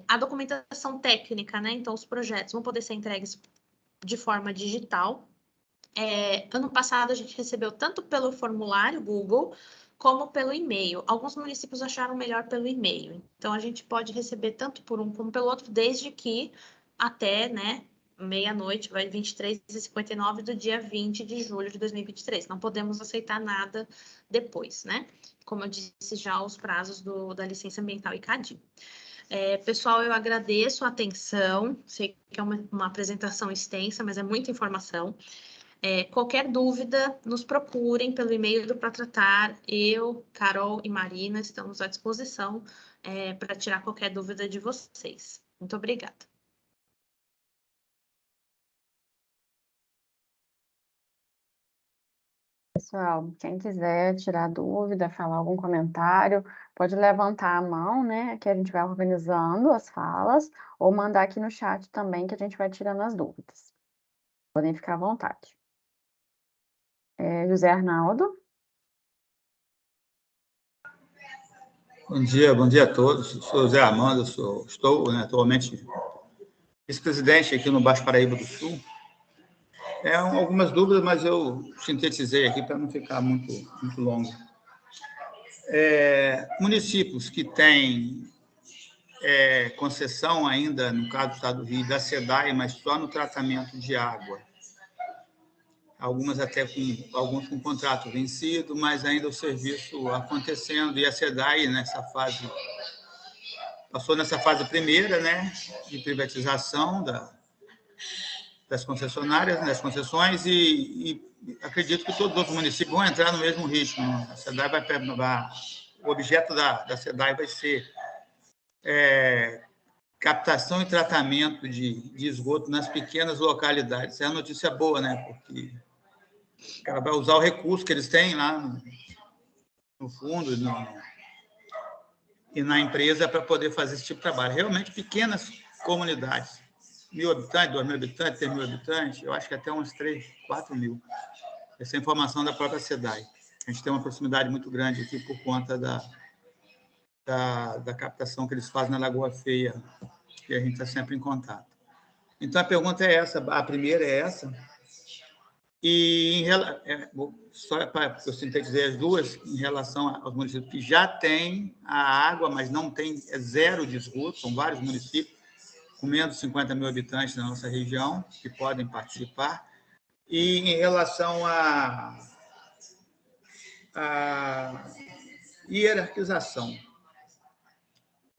A documentação técnica, né? Então, os projetos vão poder ser entregues de forma digital. Ano passado, a gente recebeu tanto pelo formulário Google, como pelo e-mail. Alguns municípios acharam melhor pelo e-mail. Então, a gente pode receber tanto por um como pelo outro, desde que até, né, meia-noite, vai 23h59 do dia 20 de julho de 2023. Não podemos aceitar nada depois, né? Como eu disse já, os prazos da licença ambiental e CADIM. Pessoal, eu agradeço a atenção. Sei que é uma apresentação extensa, mas é muita informação. Qualquer dúvida, nos procurem pelo e-mail do Protratar. Eu, Carol e Marina estamos à disposição para tirar qualquer dúvida de vocês. Muito obrigada. Pessoal, quem quiser tirar dúvida, falar algum comentário, pode levantar a mão, né? Que a gente vai organizando as falas, ou mandar aqui no chat também, que a gente vai tirando as dúvidas. Podem ficar à vontade. José Arnaldo. Bom dia a todos. Sou José Armando, estou atualmente vice-presidente aqui no Baixo Paraíba do Sul. Algumas dúvidas, mas eu sintetizei aqui para não ficar muito longo. Municípios que têm concessão ainda, no caso do Estado do Rio, da SEDAI, mas só no tratamento de água, alguns com contrato vencido, mas ainda o serviço acontecendo, e a SEDAI passou nessa fase primeira, né, de privatização das concessionárias, das concessões, e acredito que todos os outros municípios vão entrar no mesmo ritmo. A SEDAI o objeto da SEDAI vai ser captação e tratamento de esgoto nas pequenas localidades. Isso é uma notícia boa, né? Porque ela vai usar o recurso que eles têm lá no fundo e na empresa para poder fazer esse tipo de trabalho. Realmente, pequenas comunidades, 1.000 habitantes, 2.000 habitantes, 3.000 habitantes, eu acho que até uns 3, 4 mil. Essa é a informação da própria SEDAI. A gente tem uma proximidade muito grande aqui por conta da captação que eles fazem na Lagoa Feia, que a gente está sempre em contato. Então, a pergunta é essa, a primeira é essa, e só para eu sintetizar as duas, em relação aos municípios que já têm a água, mas não tem, zero de esgoto, são vários municípios com menos de 50 mil habitantes na nossa região, que podem participar, e em relação à hierarquização.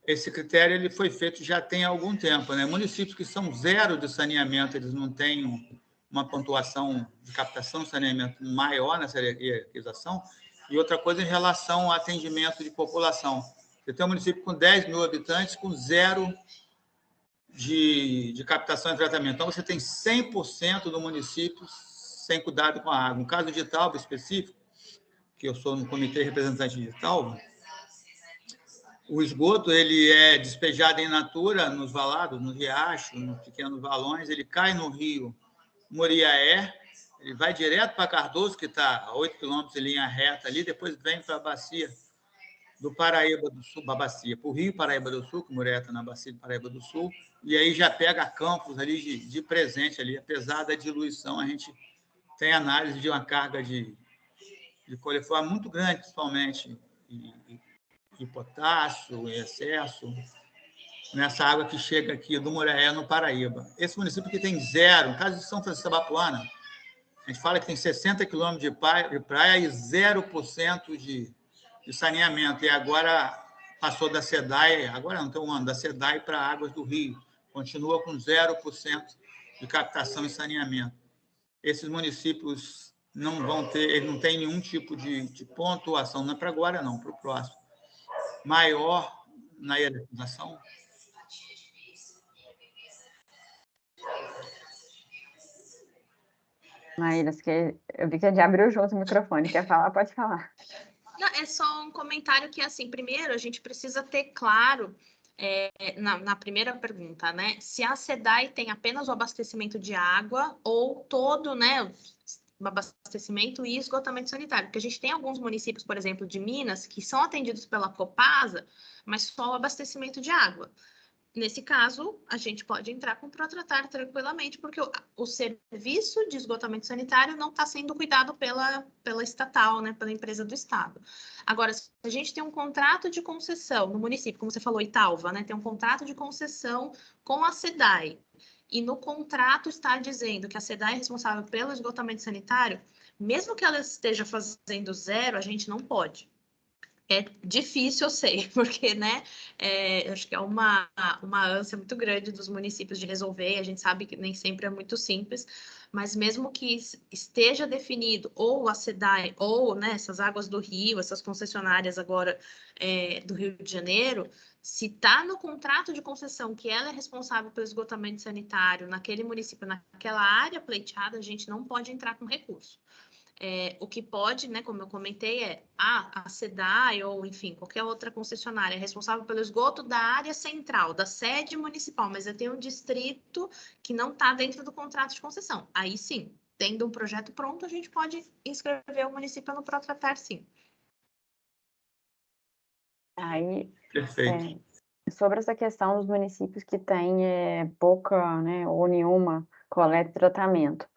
Esse critério ele foi feito já tem algum tempo, né? Municípios que são zero de saneamento, eles não têm uma pontuação de captação de saneamento maior nessa hierarquização. E outra coisa em relação ao atendimento de população. Você tem um município com 10 mil habitantes com zero de captação e tratamento. Então, você tem 100% do município sem cuidado com a água. No caso de Italva específico, que eu sou no comitê representante de Italva, o esgoto ele é despejado em natura nos valados, no riacho, nos pequenos valões, ele cai no rio Moriaé, ele vai direto para Cardoso, que está a 8 quilômetros em linha reta ali, depois vem para a bacia do Paraíba do Sul, para o rio Paraíba do Sul, que Moriaé está na bacia do Paraíba do Sul, e aí já pega campos ali de presente ali, apesar da diluição, a gente tem análise de uma carga de coliforme muito grande, principalmente, e potássio, em excesso, nessa água que chega aqui do Muriaé, no Paraíba. Esse município que tem zero, no caso de São Francisco da Bapuana, a gente fala que tem 60 quilômetros de praia e 0% de saneamento, e agora passou da SEDAI, agora não tem um ano, da SEDAI para Águas do Rio, continua com 0% de captação e saneamento. Esses municípios não vão ter, eles não têm nenhum tipo de pontuação, não é para agora, não, para o próximo. Maior na hierarquização? Maíra, eu vi que a gente abriu junto o microfone. Quer falar? Pode falar. Não, é só um comentário que, assim, primeiro, a gente precisa ter claro, na primeira pergunta, né? Se a SEDAI tem apenas o abastecimento de água ou todo, né, o abastecimento e esgotamento sanitário. Porque a gente tem alguns municípios, por exemplo, de Minas, que são atendidos pela Copasa, mas só o abastecimento de água. Nesse caso, a gente pode entrar com Protratar tranquilamente, porque o serviço de esgotamento sanitário não está sendo cuidado pela estatal, né, pela empresa do Estado. Agora, se a gente tem um contrato de concessão no município, como você falou, Italva, né, tem um contrato de concessão com a SEDAI, e no contrato está dizendo que a SEDAI é responsável pelo esgotamento sanitário, mesmo que ela esteja fazendo zero, a gente não pode. É difícil, eu sei, porque, né, acho que é uma ânsia muito grande dos municípios de resolver, a gente sabe que nem sempre é muito simples, mas mesmo que esteja definido, ou a SEDAI, ou, né, essas águas do Rio, essas concessionárias agora do Rio de Janeiro, se está no contrato de concessão que ela é responsável pelo esgotamento sanitário naquele município, naquela área pleiteada, a gente não pode entrar com recurso. O que pode, né, como eu comentei, a SEDAI ou, enfim, qualquer outra concessionária é responsável pelo esgoto da área central, da sede municipal, mas eu tenho um distrito que não está dentro do contrato de concessão. Aí sim, tendo um projeto pronto, a gente pode inscrever o município no Protratar, sim. Aí, Perfeito. sobre essa questão dos municípios que têm pouca, né, ou nenhuma coleta e tratamento.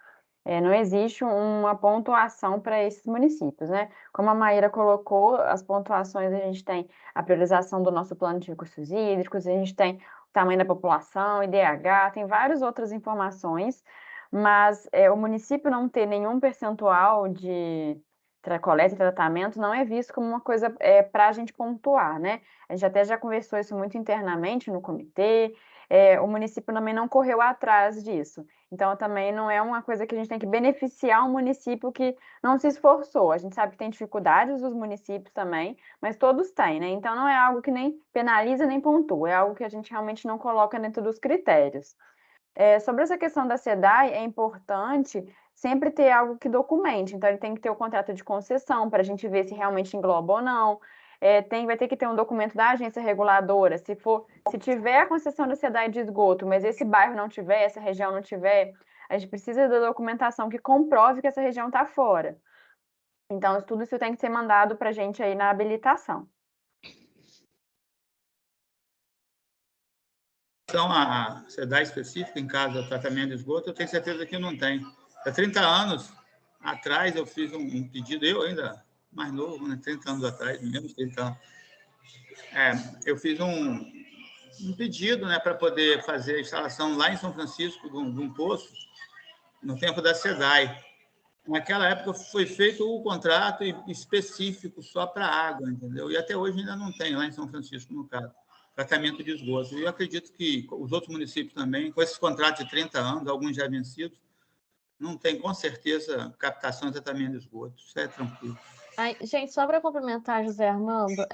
Não existe uma pontuação para esses municípios, né? Como a Maíra colocou, as pontuações, a gente tem a priorização do nosso plano de recursos hídricos, a gente tem o tamanho da população, IDH, tem várias outras informações, mas o município não ter nenhum percentual de coleta e tratamento não é visto como uma coisa para a gente pontuar, né? A gente até já conversou isso muito internamente no comitê, o município também não correu atrás disso. Então, também não é uma coisa que a gente tem que beneficiar um município que não se esforçou. A gente sabe que tem dificuldades dos municípios também, mas todos têm, né? Então, não é algo que nem penaliza nem pontua, é algo que a gente realmente não coloca dentro dos critérios. Sobre essa questão da SEDAI, é importante sempre ter algo que documente. Então, ele tem que ter o contrato de concessão para a gente ver se realmente engloba ou não. Vai ter que ter um documento da agência reguladora. Se tiver a concessão da SEDAI de esgoto, mas esse bairro não tiver, essa região não tiver, a gente precisa da documentação que comprove que essa região está fora. Então, tudo isso tem que ser mandado para a gente aí na habilitação. Então, a SEDAI específica, em caso de tratamento de esgoto, eu tenho certeza que não tem. Há 30 anos atrás, eu fiz um pedido, eu ainda mais novo, né? 30 anos atrás, menos 30 anos. Eu fiz um pedido, né, para poder fazer a instalação lá em São Francisco de um poço, no tempo da SEDAI. Naquela época foi feito o contrato específico só para água, entendeu? E até hoje ainda não tem lá em São Francisco, no caso, tratamento de esgoto. E eu acredito que os outros municípios também, com esses contratos de 30 anos, alguns já vencidos, não tem, com certeza, captação e tratamento de esgoto. Isso é tranquilo. Gente, só para complementar, José Armando,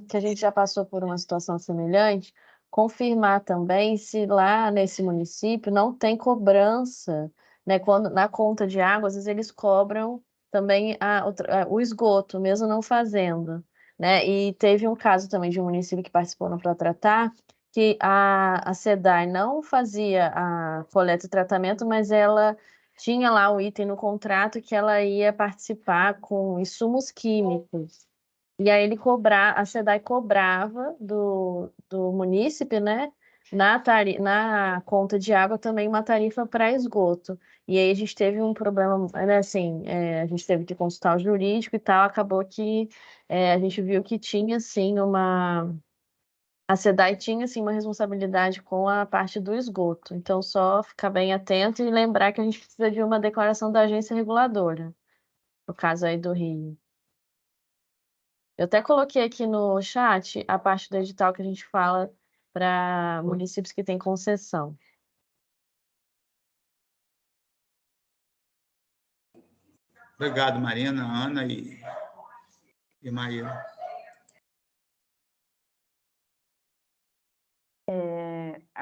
que a gente já passou por uma situação semelhante, confirmar também se lá nesse município não tem cobrança, né? Quando na conta de água, às vezes eles cobram também o esgoto, mesmo não fazendo, né? E teve um caso também de um município que participou no Protratar, que a SEDAI não fazia a coleta e tratamento, mas ela tinha lá o item no contrato que ela ia participar com insumos químicos. E aí a SEDAI cobrava do munícipe, né? Na conta de água também uma tarifa para esgoto. E aí a gente teve um problema, né, assim, a gente teve que consultar o jurídico e tal, acabou que a gente viu que tinha, sim, a SEDAI tinha, assim, uma responsabilidade com a parte do esgoto. Então, só ficar bem atento e lembrar que a gente precisa de uma declaração da agência reguladora, no caso aí do Rio. Eu até coloquei aqui no chat a parte do edital que a gente fala para municípios que têm concessão. Obrigado, Marina, Ana e Maíra.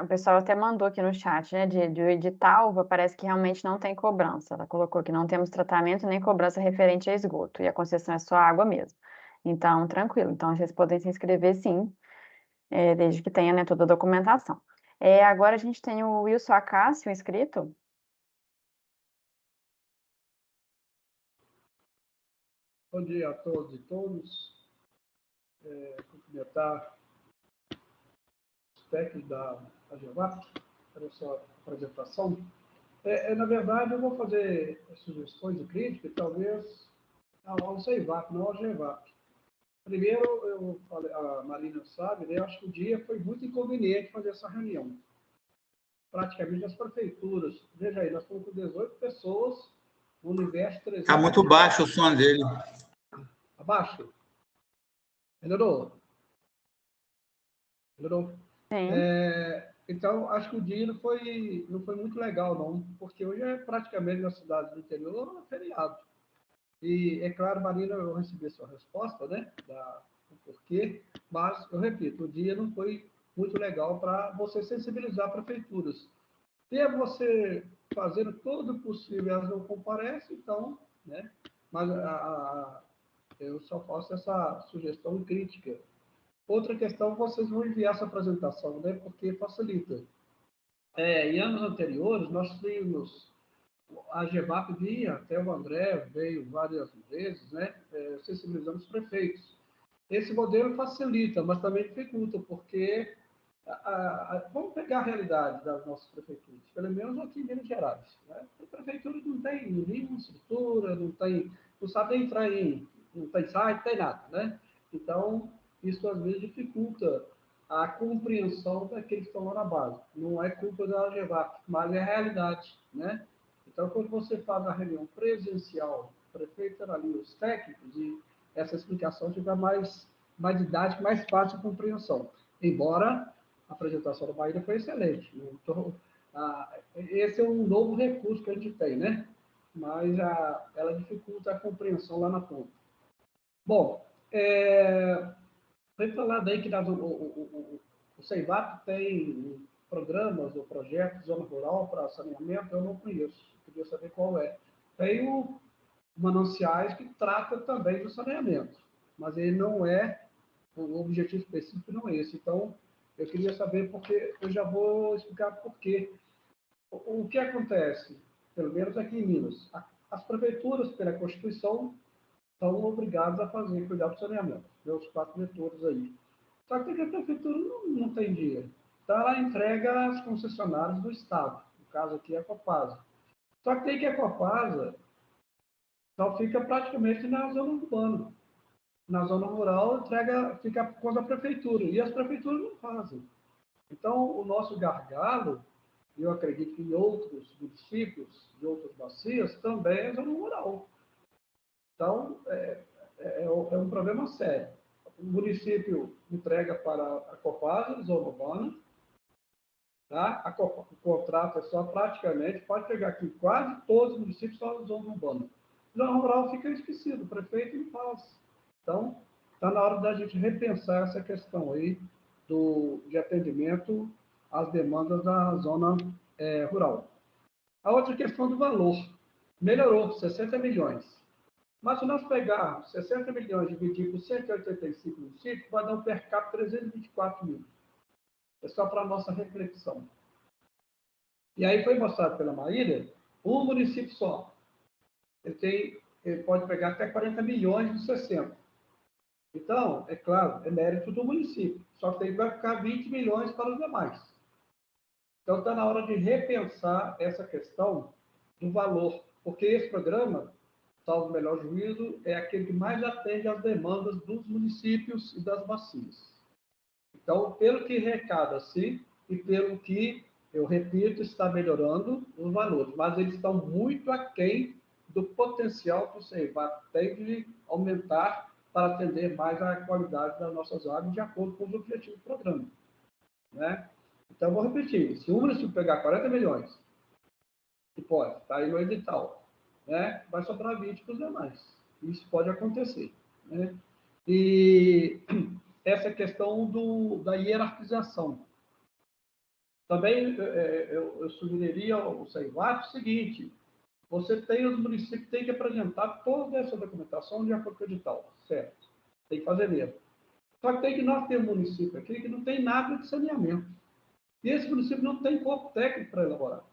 O pessoal até mandou aqui no chat, né? De edital, parece que realmente não tem cobrança. Ela colocou que não temos tratamento nem cobrança referente a esgoto, e a concessão é só água mesmo. Então, tranquilo. Então, vocês podem se inscrever sim, desde que tenha, né, toda a documentação. Agora a gente tem o Wilson Acácio inscrito. Bom dia a todos e todas. Cumprimentar os técnicos da AGEVAP para a sua apresentação. Na verdade, eu vou fazer sugestões e críticas, talvez ao CEIVAP, não ao AGEVAP. Primeiro, a Marina sabe, né, eu acho que o dia foi muito inconveniente fazer essa reunião. Praticamente as prefeituras, veja aí, nós estamos com 18 pessoas, no universo 300... Está muito baixo o som dele. Abaixo? Melhorou? Melhorou? Sim. Então, acho que o dia não foi muito legal, não, porque hoje é praticamente na cidade do interior feriado. E, é claro, Marina, eu recebi a sua resposta, né, do porquê, mas, eu repito, o dia não foi muito legal para você sensibilizar prefeituras. Se você fazendo todo o possível, elas não comparecem, então, né, mas eu só faço essa sugestão crítica. Outra questão, vocês vão enviar essa apresentação, né, porque facilita. Em anos anteriores, nós tínhamos, a AGEVAP vinha, até o André veio várias vezes, né, sensibilizando os prefeitos. Esse modelo facilita, mas também dificulta, porque Vamos pegar a realidade das nossas prefeituras, pelo menos aqui em Minas Gerais. Né? A prefeitura não tem nenhuma estrutura, não sabe entrar não tem site, não tem nada. Né? Então, isso às vezes dificulta a compreensão daqueles que estão lá na base. Não é culpa da GEVAP, mas é a realidade. Né? Então, quando você faz a reunião presencial, o prefeito era ali, os técnicos, e essa explicação fica mais didática, mais fácil de compreensão. Embora a apresentação da Bahia foi excelente. Então, esse é um novo recurso que a gente tem, né? Mas ela dificulta a compreensão lá na ponta. Bom, foi falado aí que o CEIVAP tem programas ou projetos de zona rural para saneamento, eu não conheço. Eu queria saber qual é. Tem o Mananciais, que trata também do saneamento, mas ele não é, o objetivo específico não é esse. Então, eu queria saber, porque eu já vou explicar por quê. O que acontece, pelo menos aqui em Minas, as prefeituras, pela Constituição, são obrigadas a cuidar do saneamento, os 4 vetores aí. Só que a prefeitura não tem dinheiro. Então, ela entrega às concessionárias do Estado, no caso aqui é a Copasa. Só que tem que a Copasa só fica praticamente na zona urbana. Na zona rural, fica por conta da prefeitura, e as prefeituras não fazem. Então, o nosso gargalo, eu acredito que em outros municípios, de outras bacias, também é zona rural. Então, é um problema sério. O município entrega para a Copasa, zona urbana, tá? O contrato é só praticamente, pode pegar aqui, quase todos os municípios são zona urbana. Zona rural fica esquecido, o prefeito não faz. Então, está na hora da gente repensar essa questão aí de atendimento às demandas da zona rural. A outra questão do valor. Melhorou, 60 milhões. Mas se nós pegarmos 60 milhões e dividir por 185 municípios, vai dar um per capita 324 mil. É só para a nossa reflexão. E aí foi mostrado pela Maíra, um município só. Ele pode pegar até 40 milhões de 60. Então, é claro, é mérito do município. Só que vai ficar 20 milhões para os demais. Então, está na hora de repensar essa questão do valor. Porque esse programa, salvo o melhor juízo, é aquele que mais atende às demandas dos municípios e das bacias. Então, pelo que arrecada-se e pelo que, eu repito, está melhorando os valores. Mas eles estão muito aquém do potencial que o CEIVAP tem de aumentar para atender mais a qualidade das nossas águas de acordo com os objetivos do programa. Né? Então, vou repetir. Se o município pegar 40 milhões, que pode, está aí no edital, né? Vai sobrar 20 para os demais. Isso pode acontecer. Né? E essa questão da hierarquização. Também eu sugeriria ao CEIVAP o seguinte: você tem, os municípios têm que apresentar toda essa documentação de acordo com o edital, certo? Tem que fazer mesmo. Só que nós temos um município aqui que não tem nada de saneamento. E esse município não tem corpo técnico para elaborar.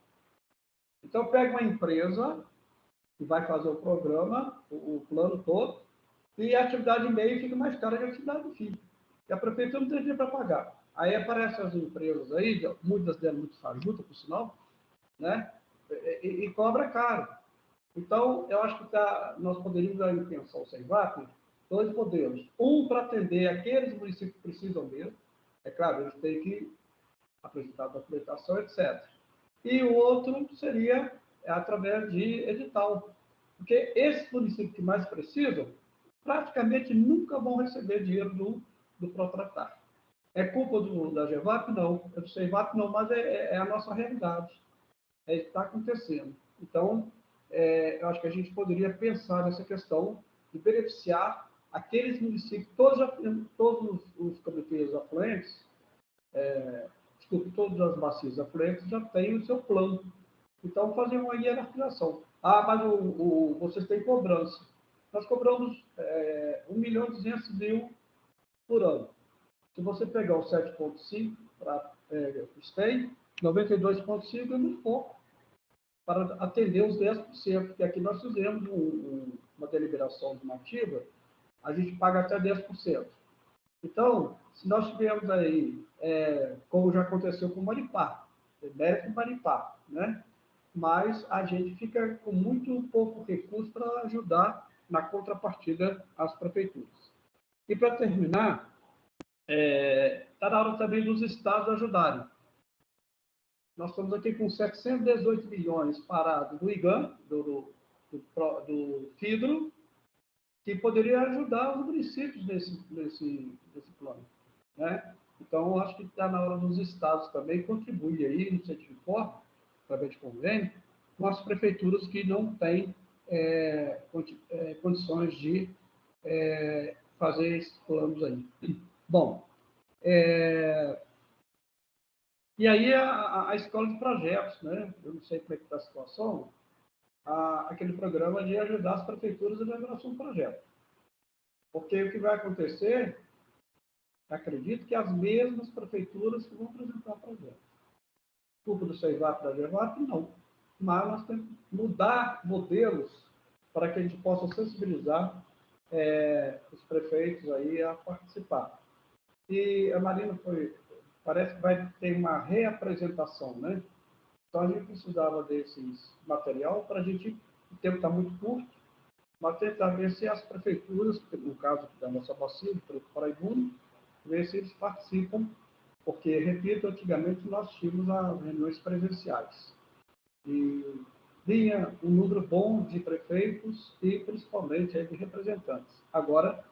Então, pega uma empresa que vai fazer o programa, o plano todo, e a atividade meio fica mais cara que a atividade fim. E a prefeitura não tem dinheiro para pagar. Aí aparecem as empresas aí, muitas delas muito fajutas, por sinal, né? E cobra caro. Então, eu acho que nós poderíamos dar em pensão ao CEIVAP 2 modelos. Um para atender aqueles municípios que precisam mesmo. É claro, eles têm que apresentar a documentação, etc. E o outro seria através de edital. Porque esses municípios que mais precisam, praticamente nunca vão receber dinheiro do Protratar. É culpa da GEVAP? Não. É do CEIVAP? Não, mas é a nossa realidade. É isso que está acontecendo. Então, eu acho que a gente poderia pensar nessa questão de beneficiar aqueles municípios, todos os comitês afluentes, todas as bacias afluentes já têm o seu plano. Então, fazer uma hierarquização. Mas vocês têm cobrança. Nós cobramos 1.200.000 por ano. Se você pegar o 7,5 para o STEM, 92,5 é muito pouco para atender os 10%, porque aqui nós fizemos uma deliberação normativa, a gente paga até 10%. Então, se nós tivermos aí como já aconteceu com o Maripá, mérito do Maripá, né? Mas a gente fica com muito pouco recurso para ajudar na contrapartida às prefeituras. E para terminar, está na hora também dos estados ajudarem. Nós estamos aqui com 718 milhões parados do IGAM, do FIDRO, que poderia ajudar os municípios nesse plano, né? Então, acho que está na hora dos estados também contribuir aí, não sei de que forma, através de convênio, com as prefeituras que não têm condições de fazer esses planos aí. Bom, e aí a escola de projetos, né? Eu não sei como é que está a situação, aquele programa de ajudar as prefeituras na elaboração do projeto. Porque o que vai acontecer, acredito que as mesmas prefeituras que vão apresentar projetos. Culpa do CEIVAP, da GEVAP, não. Mas nós temos que mudar modelos para que a gente possa sensibilizar os prefeitos aí a participar. E a Marina parece que vai ter uma reapresentação, né? Então a gente precisava desses material para a gente, o tempo está muito curto, mas tentar ver se as prefeituras, no caso da nossa bacia, do Paraibuno, ver se eles participam, porque, repito, antigamente nós tínhamos as reuniões presenciais. E vinha um número bom de prefeitos e, principalmente, de representantes. Agora,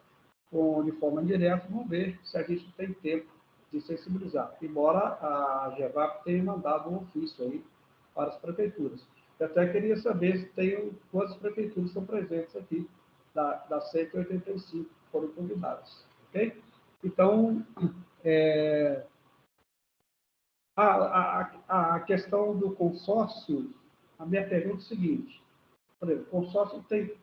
de forma indireta, vamos ver se a gente tem tempo de sensibilizar. Embora a GEVAP tenha mandado um ofício aí para as prefeituras. Eu até queria saber se tem quantas prefeituras estão presentes aqui, das 185 que foram convidadas. Ok? Então, a questão do consórcio, a minha pergunta é a seguinte. Por exemplo, o consórcio tem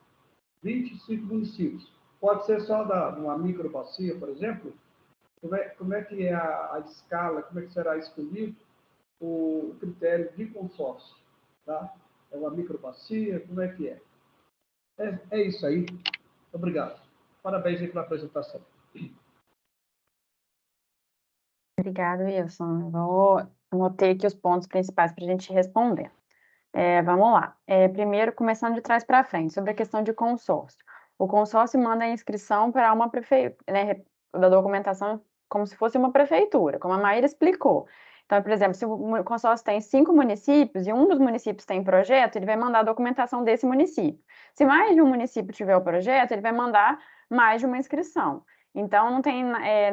25 municípios. Pode ser só de uma microbacia, por exemplo? Como é que é a escala, como é que será escolhido o critério de consórcio? Tá? É uma microbacia? Como é que é? É isso aí. Obrigado. Parabéns aí pela apresentação. Obrigada, Wilson. Anotei aqui os pontos principais para a gente responder. Vamos lá. Primeiro, começando de trás para frente, sobre a questão de consórcio. O consórcio manda a inscrição para uma prefeitura, né, da documentação como se fosse uma prefeitura, como a Maíra explicou. Então, por exemplo, se o consórcio tem 5 municípios e um dos municípios tem projeto, ele vai mandar a documentação desse município. Se mais de um município tiver o projeto, ele vai mandar mais de uma inscrição. Então, não tem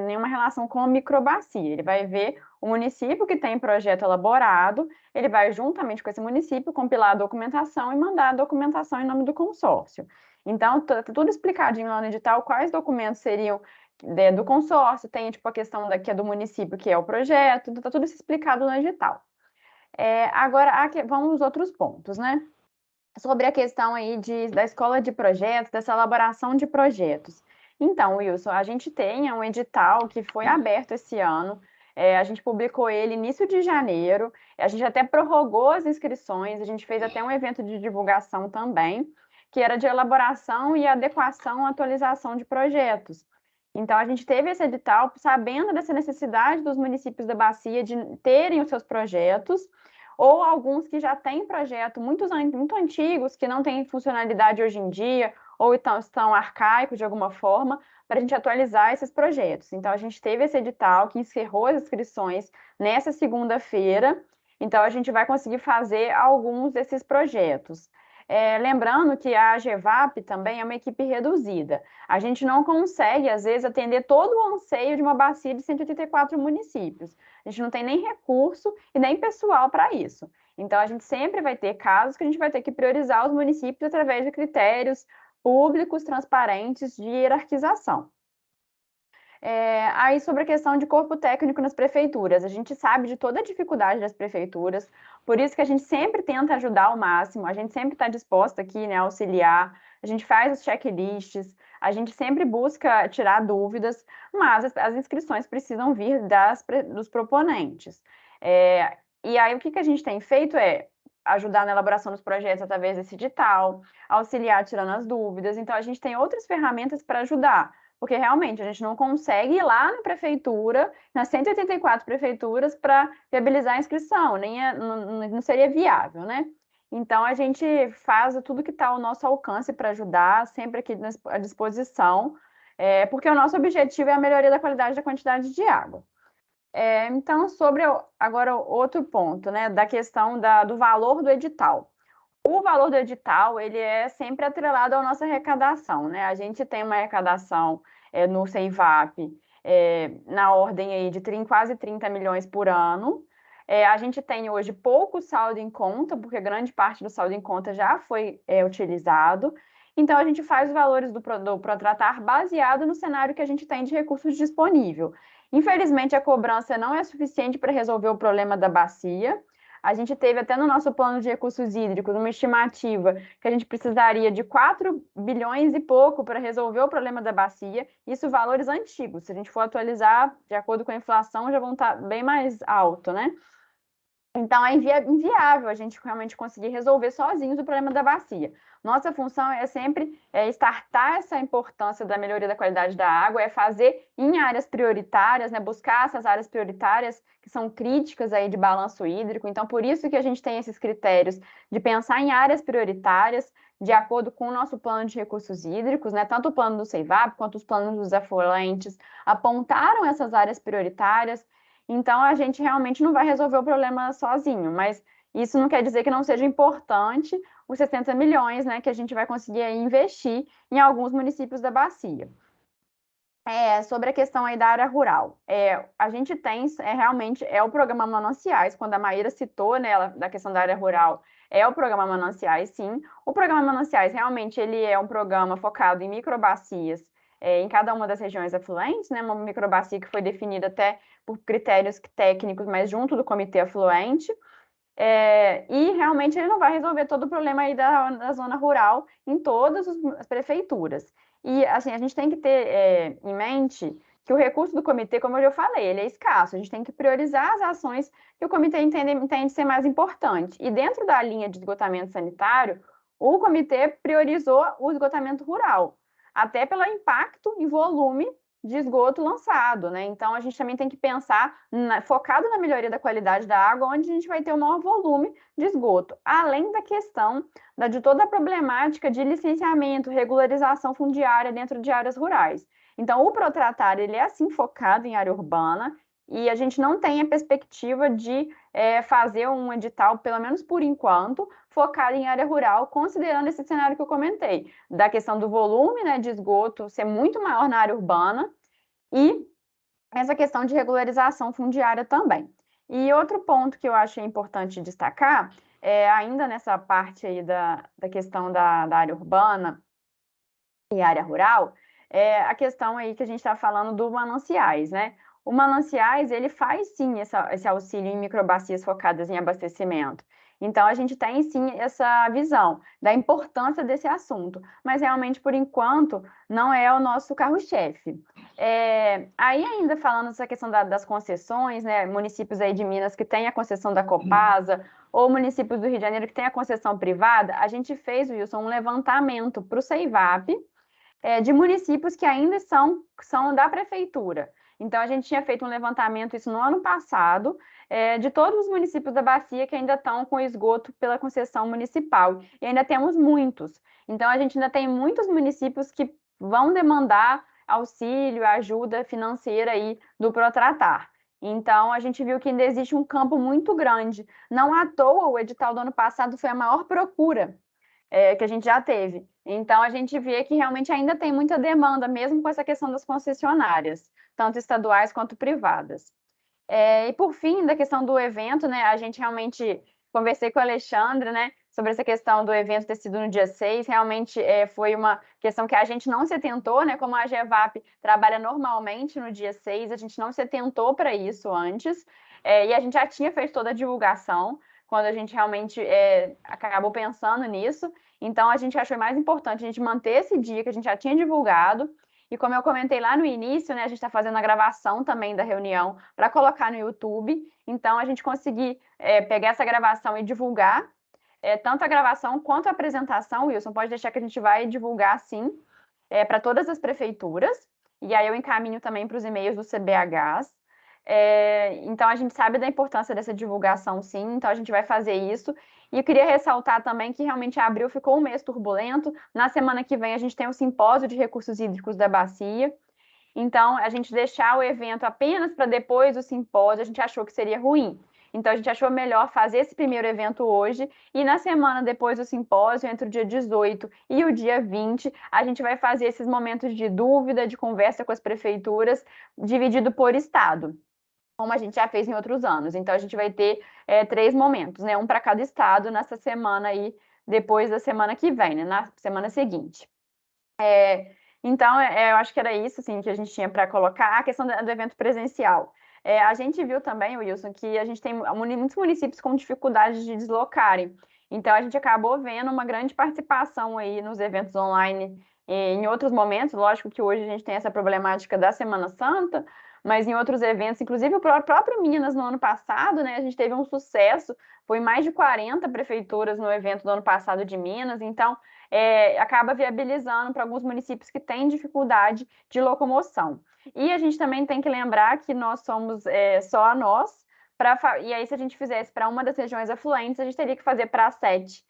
nenhuma relação com a microbacia. Ele vai ver o município que tem projeto elaborado, ele vai, juntamente com esse município, compilar a documentação e mandar a documentação em nome do consórcio. Então, tá tudo explicadinho lá no edital, quais documentos seriam do consórcio, tem tipo a questão que é do município, que é o projeto, tá tudo isso explicado no edital. Agora, vamos aos outros pontos, né? Sobre a questão aí da escola de projetos, dessa elaboração de projetos. Então, Wilson, a gente tem um edital que foi aberto esse ano, a gente publicou ele início de janeiro, a gente até prorrogou as inscrições, a gente fez até um evento de divulgação também, que era de elaboração e adequação, atualização de projetos. Então, a gente teve esse edital sabendo dessa necessidade dos municípios da bacia de terem os seus projetos, ou alguns que já têm projeto muito antigos, que não têm funcionalidade hoje em dia, ou estão arcaicos de alguma forma, para a gente atualizar esses projetos. Então, a gente teve esse edital que encerrou as inscrições nessa segunda-feira, então a gente vai conseguir fazer alguns desses projetos. Lembrando que a GEVAP também é uma equipe reduzida. A gente não consegue, às vezes, atender todo o anseio de uma bacia de 184 municípios. A gente não tem nem recurso e nem pessoal para isso. Então, a gente sempre vai ter casos que a gente vai ter que priorizar os municípios através de critérios públicos, transparentes, de hierarquização. Aí, sobre a questão de corpo técnico nas prefeituras, a gente sabe de toda a dificuldade das prefeituras, por isso que a gente sempre tenta ajudar ao máximo, a gente sempre está disposta aqui, né, a auxiliar, a gente faz os checklists, a gente sempre busca tirar dúvidas, mas as inscrições precisam vir dos proponentes. E aí, o que a gente tem feito é ajudar na elaboração dos projetos através desse edital, auxiliar tirando as dúvidas, então a gente tem outras ferramentas para ajudar, porque realmente a gente não consegue ir lá na prefeitura, nas 184 prefeituras, para viabilizar a inscrição, não seria viável, né? Então, a gente faz tudo que está ao nosso alcance para ajudar, sempre aqui à disposição, porque o nosso objetivo é a melhoria da qualidade da quantidade de água. Então, sobre agora outro ponto, né, da questão do valor do edital. O valor do edital, ele é sempre atrelado à nossa arrecadação, né? A gente tem uma arrecadação no CEIVAP na ordem aí de quase 30 milhões por ano. A gente tem hoje pouco saldo em conta, porque grande parte do saldo em conta já foi utilizado. Então, a gente faz os valores do Protratar baseado no cenário que a gente tem de recursos disponível. Infelizmente, a cobrança não é suficiente para resolver o problema da bacia. A gente teve até no nosso plano de recursos hídricos uma estimativa que a gente precisaria de 4 bilhões e pouco para resolver o problema da bacia. Isso valores antigos. Se a gente for atualizar de acordo com a inflação, já vão estar bem mais alto, né? Então, é inviável a gente realmente conseguir resolver sozinhos o problema da bacia. Nossa função é sempre startar essa importância da melhoria da qualidade da água, é fazer em áreas prioritárias, né, buscar essas áreas prioritárias que são críticas aí de balanço hídrico. Então, por isso que a gente tem esses critérios de pensar em áreas prioritárias, de acordo com o nosso plano de recursos hídricos, né? Tanto o plano do CEIVAP quanto os planos dos afluentes apontaram essas áreas prioritárias. Então, a gente realmente não vai resolver o problema sozinho, mas isso não quer dizer que não seja importante os 60 milhões, né, que a gente vai conseguir investir em alguns municípios da bacia. Sobre a questão aí da área rural, a gente tem realmente o programa Mananciais, quando a Maíra citou, né, da questão da área rural, o programa Mananciais, sim. O programa Mananciais, realmente, ele é um programa focado em microbacias, em cada uma das regiões afluentes, né, uma microbacia que foi definida até por critérios técnicos, mas junto do comitê afluente, e realmente ele não vai resolver todo o problema aí da zona rural em todas as prefeituras. E, assim, a gente tem que ter em mente que o recurso do comitê, como eu já falei, ele é escasso. A gente tem que priorizar as ações que o comitê entende ser mais importante. E dentro da linha de esgotamento sanitário, o comitê priorizou o esgotamento rural, até pelo impacto em volume de esgoto lançado, né? Então, a gente também tem que pensar focado na melhoria da qualidade da água, onde a gente vai ter o maior volume de esgoto, além da questão de toda a problemática de licenciamento, regularização fundiária dentro de áreas rurais. Então, o Protratar, ele é assim focado em área urbana, e a gente não tem a perspectiva de fazer um edital, pelo menos por enquanto, focado em área rural, considerando esse cenário que eu comentei, da questão do volume, né, de esgoto ser muito maior na área urbana e essa questão de regularização fundiária também. E outro ponto que eu acho importante destacar, ainda nessa parte aí da questão da área urbana e área rural, a questão aí que a gente está falando do Mananciais, né? O Mananciais, ele faz sim esse auxílio em microbacias focadas em abastecimento. Então, a gente tem sim essa visão da importância desse assunto, mas realmente, por enquanto, não é o nosso carro-chefe. Aí, ainda falando dessa questão das concessões, né? Municípios aí de Minas que têm a concessão da Copasa, ou municípios do Rio de Janeiro que têm a concessão privada, a gente fez, Wilson, um levantamento para o CEIVAP, de municípios que ainda são da prefeitura. Então, a gente tinha feito um levantamento, isso no ano passado, de todos os municípios da bacia que ainda estão com esgoto pela concessão municipal. E ainda temos muitos. Então, a gente ainda tem muitos municípios que vão demandar auxílio, ajuda financeira aí do Protratar. Então, a gente viu que ainda existe um campo muito grande. Não à toa, o edital do ano passado foi a maior procura que a gente já teve. Então, a gente vê que realmente ainda tem muita demanda, mesmo com essa questão das concessionárias, tanto estaduais quanto privadas. E, por fim, da questão do evento, né, a gente realmente conversei com a Alexandra, né, sobre essa questão do evento ter sido no dia 6, realmente foi uma questão que a gente não se atentou, né, como a GEVAP trabalha normalmente no dia 6, a gente não se atentou para isso antes, e a gente já tinha feito toda a divulgação, quando a gente realmente acabou pensando nisso. Então, a gente achou mais importante a gente manter esse dia que a gente já tinha divulgado. E como eu comentei lá no início, né, a gente está fazendo a gravação também da reunião para colocar no YouTube. Então, a gente conseguir pegar essa gravação e divulgar, tanto a gravação quanto a apresentação, Wilson, pode deixar que a gente vai divulgar, sim, para todas as prefeituras. e aí eu encaminho também para os e-mails dos CBHs. Então, a gente sabe da importância dessa divulgação, sim, então a gente vai fazer isso. E eu queria ressaltar também que realmente abril ficou um mês turbulento. Na semana que vem a gente tem o simpósio de recursos hídricos da Bacia. Então, a gente deixar o evento apenas para depois do simpósio, a gente achou que seria ruim. Então, a gente achou melhor fazer esse primeiro evento hoje e na semana depois do simpósio, entre o dia 18 e o dia 20, a gente vai fazer esses momentos de dúvida, de conversa com as prefeituras, dividido por estado, como a gente já fez em outros anos. Então, a gente vai ter 3 momentos, né? Um para cada estado nessa semana aí, depois da semana que vem, né? Na semana seguinte. Então, eu acho que era isso, assim, que a gente tinha para colocar. A questão do evento presencial. A gente viu também, Wilson, que a gente tem muitos municípios com dificuldade de deslocarem. Então, a gente acabou vendo uma grande participação aí nos eventos online em outros momentos. Lógico que hoje a gente tem essa problemática da Semana Santa, mas em outros eventos, inclusive o próprio Minas no ano passado, né, a gente teve um sucesso, foi mais de 40 prefeituras no evento do ano passado de Minas, então acaba viabilizando para alguns municípios que têm dificuldade de locomoção. E a gente também tem que lembrar que nós somos só nós, e aí se a gente fizesse para uma das regiões afluentes, a gente teria que fazer para 7.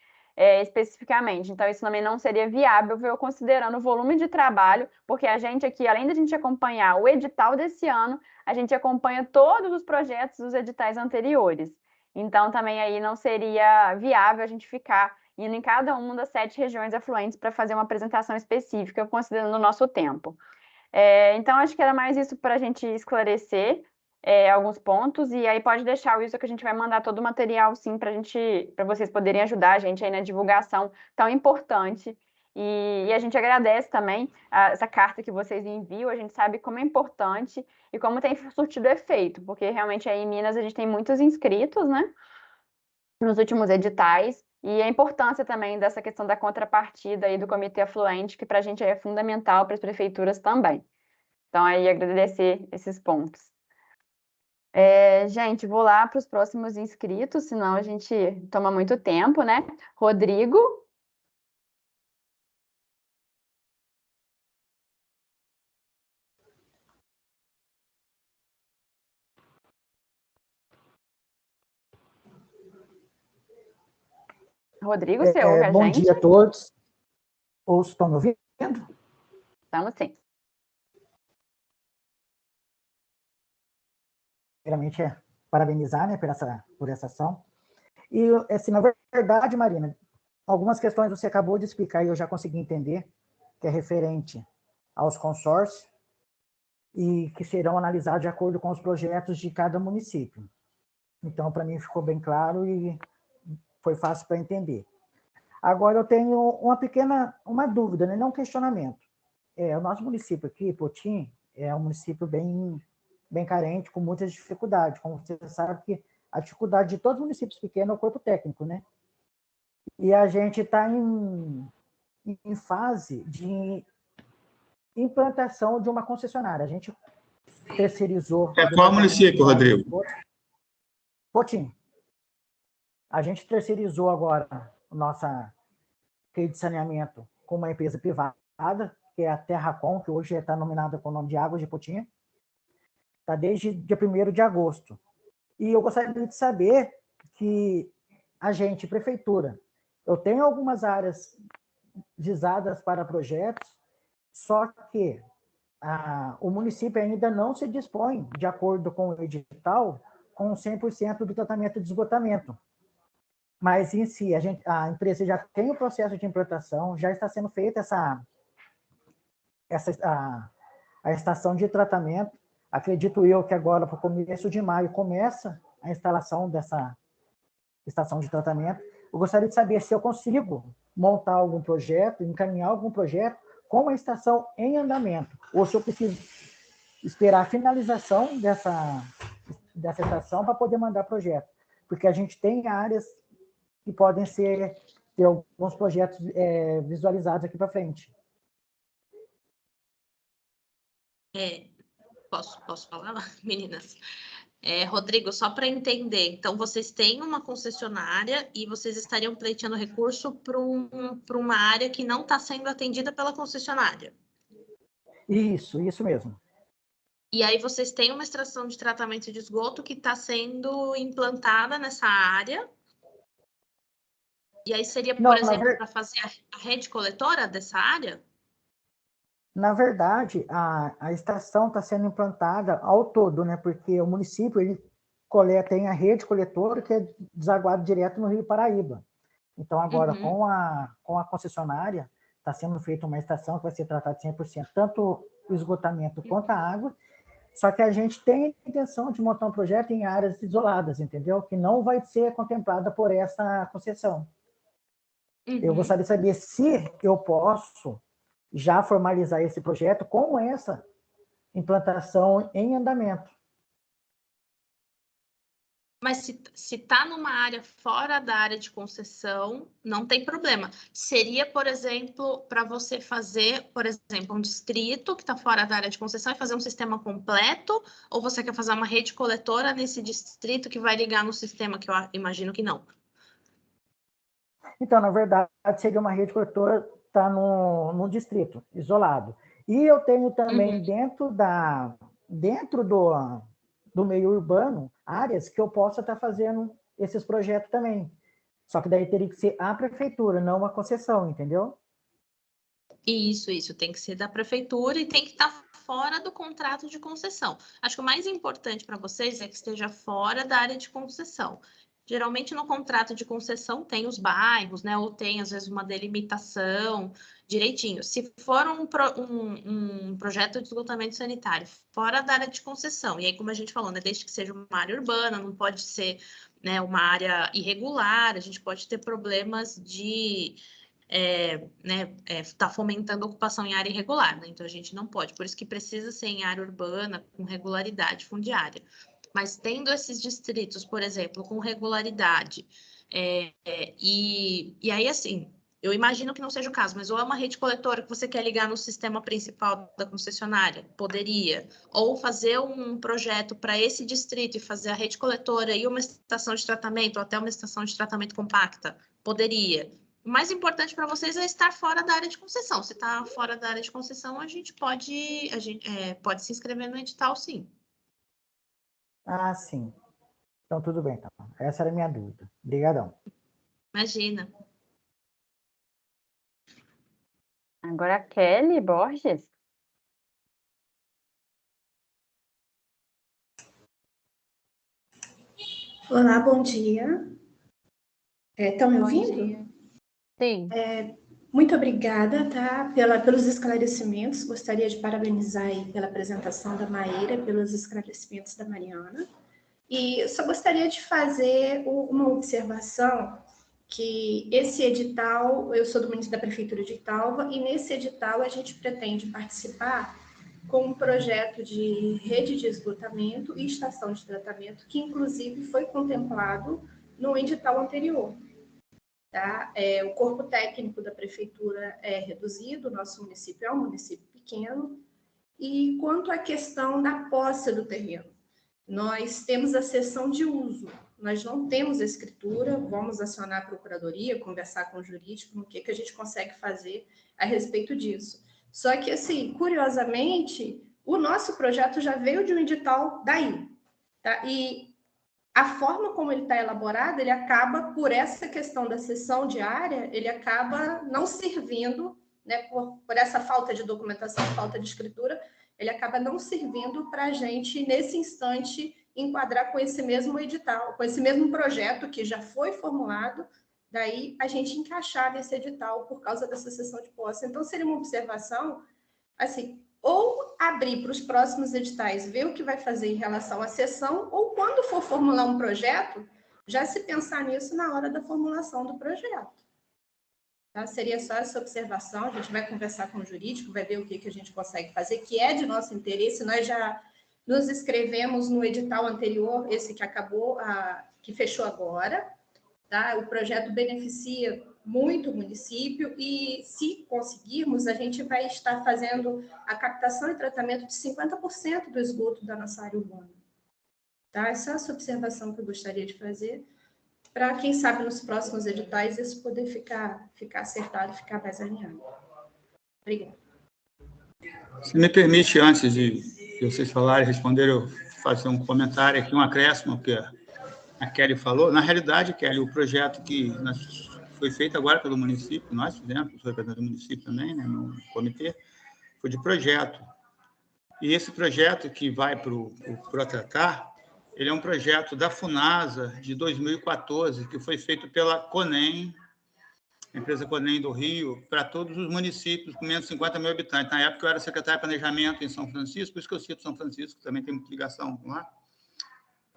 Especificamente. Então, isso também não seria viável, eu considerando o volume de trabalho, porque a gente aqui, além da gente acompanhar o edital desse ano, a gente acompanha todos os projetos dos editais anteriores. Então, também aí não seria viável a gente ficar indo em cada uma das 7 regiões afluentes para fazer uma apresentação específica, considerando o nosso tempo. Então, acho que era mais isso para a gente esclarecer alguns pontos, e aí pode deixar isso que a gente vai mandar todo o material, sim, para vocês poderem ajudar a gente aí na divulgação tão importante. E a gente agradece também essa carta que vocês enviam, a gente sabe como é importante e como tem surtido efeito, porque realmente aí em Minas a gente tem muitos inscritos, né, nos últimos editais, e a importância também dessa questão da contrapartida aí do comitê afluente, que para a gente é fundamental para as prefeituras também. Então, aí agradecer esses pontos. Gente, vou lá para os próximos inscritos, senão a gente toma muito tempo, né? Rodrigo. Rodrigo, você ouve a Bom gente? dia a todos. Ou estão me ouvindo? Estamos sim. Primeiramente, parabenizar, né, por essa ação. E, assim, na verdade, Marina, algumas questões você acabou de explicar e eu já consegui entender, que é referente aos consórcios e que serão analisados de acordo com os projetos de cada município. Então, para mim, ficou bem claro e foi fácil para entender. Agora, eu tenho uma dúvida, né, não um questionamento. O nosso município aqui, Potim, é um município bem carente, com muitas dificuldades. Como você sabe que a dificuldade de todos os municípios pequenos é o corpo técnico, né? E a gente está em fase de implantação de uma concessionária. A gente terceirizou... Qual município, Rodrigo? Potim. A gente terceirizou agora nossa rede de saneamento com uma empresa privada, que é a Terracom, que hoje está nominada com o nome de Águas de Potim. Está desde dia 1º de agosto. E eu gostaria de saber que a gente, prefeitura, eu tenho algumas áreas visadas para projetos, só que o município ainda não se dispõe, de acordo com o edital, com 100% do tratamento de esgotamento. Mas, em si, a empresa já tem o processo de implantação, já está sendo feita a estação de tratamento. Acredito eu que agora, para o começo de maio, começa a instalação dessa estação de tratamento. Eu gostaria de saber se eu consigo montar algum projeto, encaminhar algum projeto com a estação em andamento, ou se eu preciso esperar a finalização dessa estação para poder mandar projeto. Porque a gente tem áreas que podem ter alguns projetos visualizados aqui para frente. Posso falar, meninas? Rodrigo, só para entender, então vocês têm uma concessionária e vocês estariam pleiteando recurso para uma área que não está sendo atendida pela concessionária? Isso mesmo. E aí vocês têm uma estação de tratamento de esgoto que está sendo implantada nessa área. E aí seria, por exemplo, para fazer a rede coletora dessa área? Na verdade, a estação está sendo implantada ao todo, né? Porque o município ele tem a rede coletora que é desaguado direto no Rio Paraíba. Então, agora, com a concessionária, está sendo feita uma estação que vai ser tratada de 100%, tanto o esgotamento quanto a água, só que a gente tem a intenção de montar um projeto em áreas isoladas, entendeu? Que não vai ser contemplada por essa concessão. Eu gostaria de saber se eu posso já formalizar esse projeto com essa implantação em andamento. Mas se está numa área fora da área de concessão, não tem problema. Seria, por exemplo, para você fazer, por exemplo, um distrito que está fora da área de concessão e fazer um sistema completo, ou você quer fazer uma rede coletora nesse distrito que vai ligar no sistema, que eu imagino que não? Então, na verdade, seria uma rede coletora tá num distrito isolado. E eu tenho também dentro do meio urbano áreas que eu possa estar fazendo esses projetos também. Só que daí teria que ser a prefeitura, não uma concessão, entendeu? Isso tem que ser da prefeitura e tem que estar fora do contrato de concessão. Acho que o mais importante para vocês é que esteja fora da área de concessão. Geralmente no contrato de concessão tem os bairros, né? Ou tem, às vezes, uma delimitação direitinho. Se for um projeto de esgotamento sanitário fora da área de concessão, e aí, como a gente falou, né? Desde que seja uma área urbana, não pode ser, né, uma área irregular, a gente pode ter problemas de tá fomentando a ocupação em área irregular, né? Então a gente não pode. Por isso que precisa ser em área urbana, com regularidade fundiária. Mas tendo esses distritos, por exemplo, com regularidade, e aí, assim, eu imagino que não seja o caso, mas ou é uma rede coletora que você quer ligar no sistema principal da concessionária, poderia. Ou fazer um projeto para esse distrito e fazer a rede coletora e uma estação de tratamento, ou até uma estação de tratamento compacta, poderia. O mais importante para vocês é estar fora da área de concessão. Se está fora da área de concessão, a gente pode se inscrever no edital, sim. Ah, sim. Então, tudo bem. Então. Essa era a minha dúvida. Obrigadão. Imagina. Agora a Kelly Borges. Olá, bom dia. Estão me ouvindo? Sim. Muito obrigada, tá, pelos esclarecimentos. Gostaria de parabenizar aí pela apresentação da Maíra, pelos esclarecimentos da Mariana. E eu só gostaria de fazer uma observação que esse edital, eu sou do município da Prefeitura de Italva, e nesse edital a gente pretende participar com um projeto de rede de esgotamento e estação de tratamento, que inclusive foi contemplado no edital anterior. Tá? O corpo técnico da prefeitura é reduzido, o nosso município é um município pequeno, e quanto à questão da posse do terreno, nós temos a cessão de uso, nós não temos a escritura, vamos acionar a procuradoria, conversar com o jurídico, no que a gente consegue fazer a respeito disso. Só que, assim, curiosamente, o nosso projeto já veio de um edital daí, tá? E a forma como ele está elaborado, ele acaba, por essa questão da cessão de área, ele acaba não servindo, né, por essa falta de documentação, falta de escritura, ele acaba não servindo para a gente, nesse instante, enquadrar com esse mesmo edital, com esse mesmo projeto que já foi formulado, daí a gente encaixar nesse edital por causa dessa cessão de posse. Então, seria uma observação, assim, ou abrir para os próximos editais, ver o que vai fazer em relação à cessão, ou quando for formular um projeto, já se pensar nisso na hora da formulação do projeto. Tá? Seria só essa observação, a gente vai conversar com o jurídico, vai ver o que a gente consegue fazer, que é de nosso interesse. Nós já nos inscrevemos no edital anterior, esse que acabou, que fechou agora. Tá? O projeto beneficia muito o município e, se conseguirmos, a gente vai estar fazendo a captação e tratamento de 50% do esgoto da nossa área urbana. Tá? Essa é essa observação que eu gostaria de fazer, para, quem sabe, nos próximos editais isso poder ficar acertado, ficar mais alinhado. Obrigada. Se me permite, antes de vocês falarem, responder, eu fazer um comentário aqui, um acréscimo que a Kelly falou. Na realidade, Kelly, o projeto que foi feito agora pelo município, nós fizemos, os representantes do município também, né, no comitê, foi de projeto. E esse projeto que vai para o Protratar, ele é um projeto da FUNASA de 2014, que foi feito pela CONEM, a empresa CONEM do Rio, para todos os municípios com menos de 50 mil habitantes. Na época, eu era secretário de Planejamento em São Francisco, por isso que eu cito São Francisco, também tem muita ligação com lá.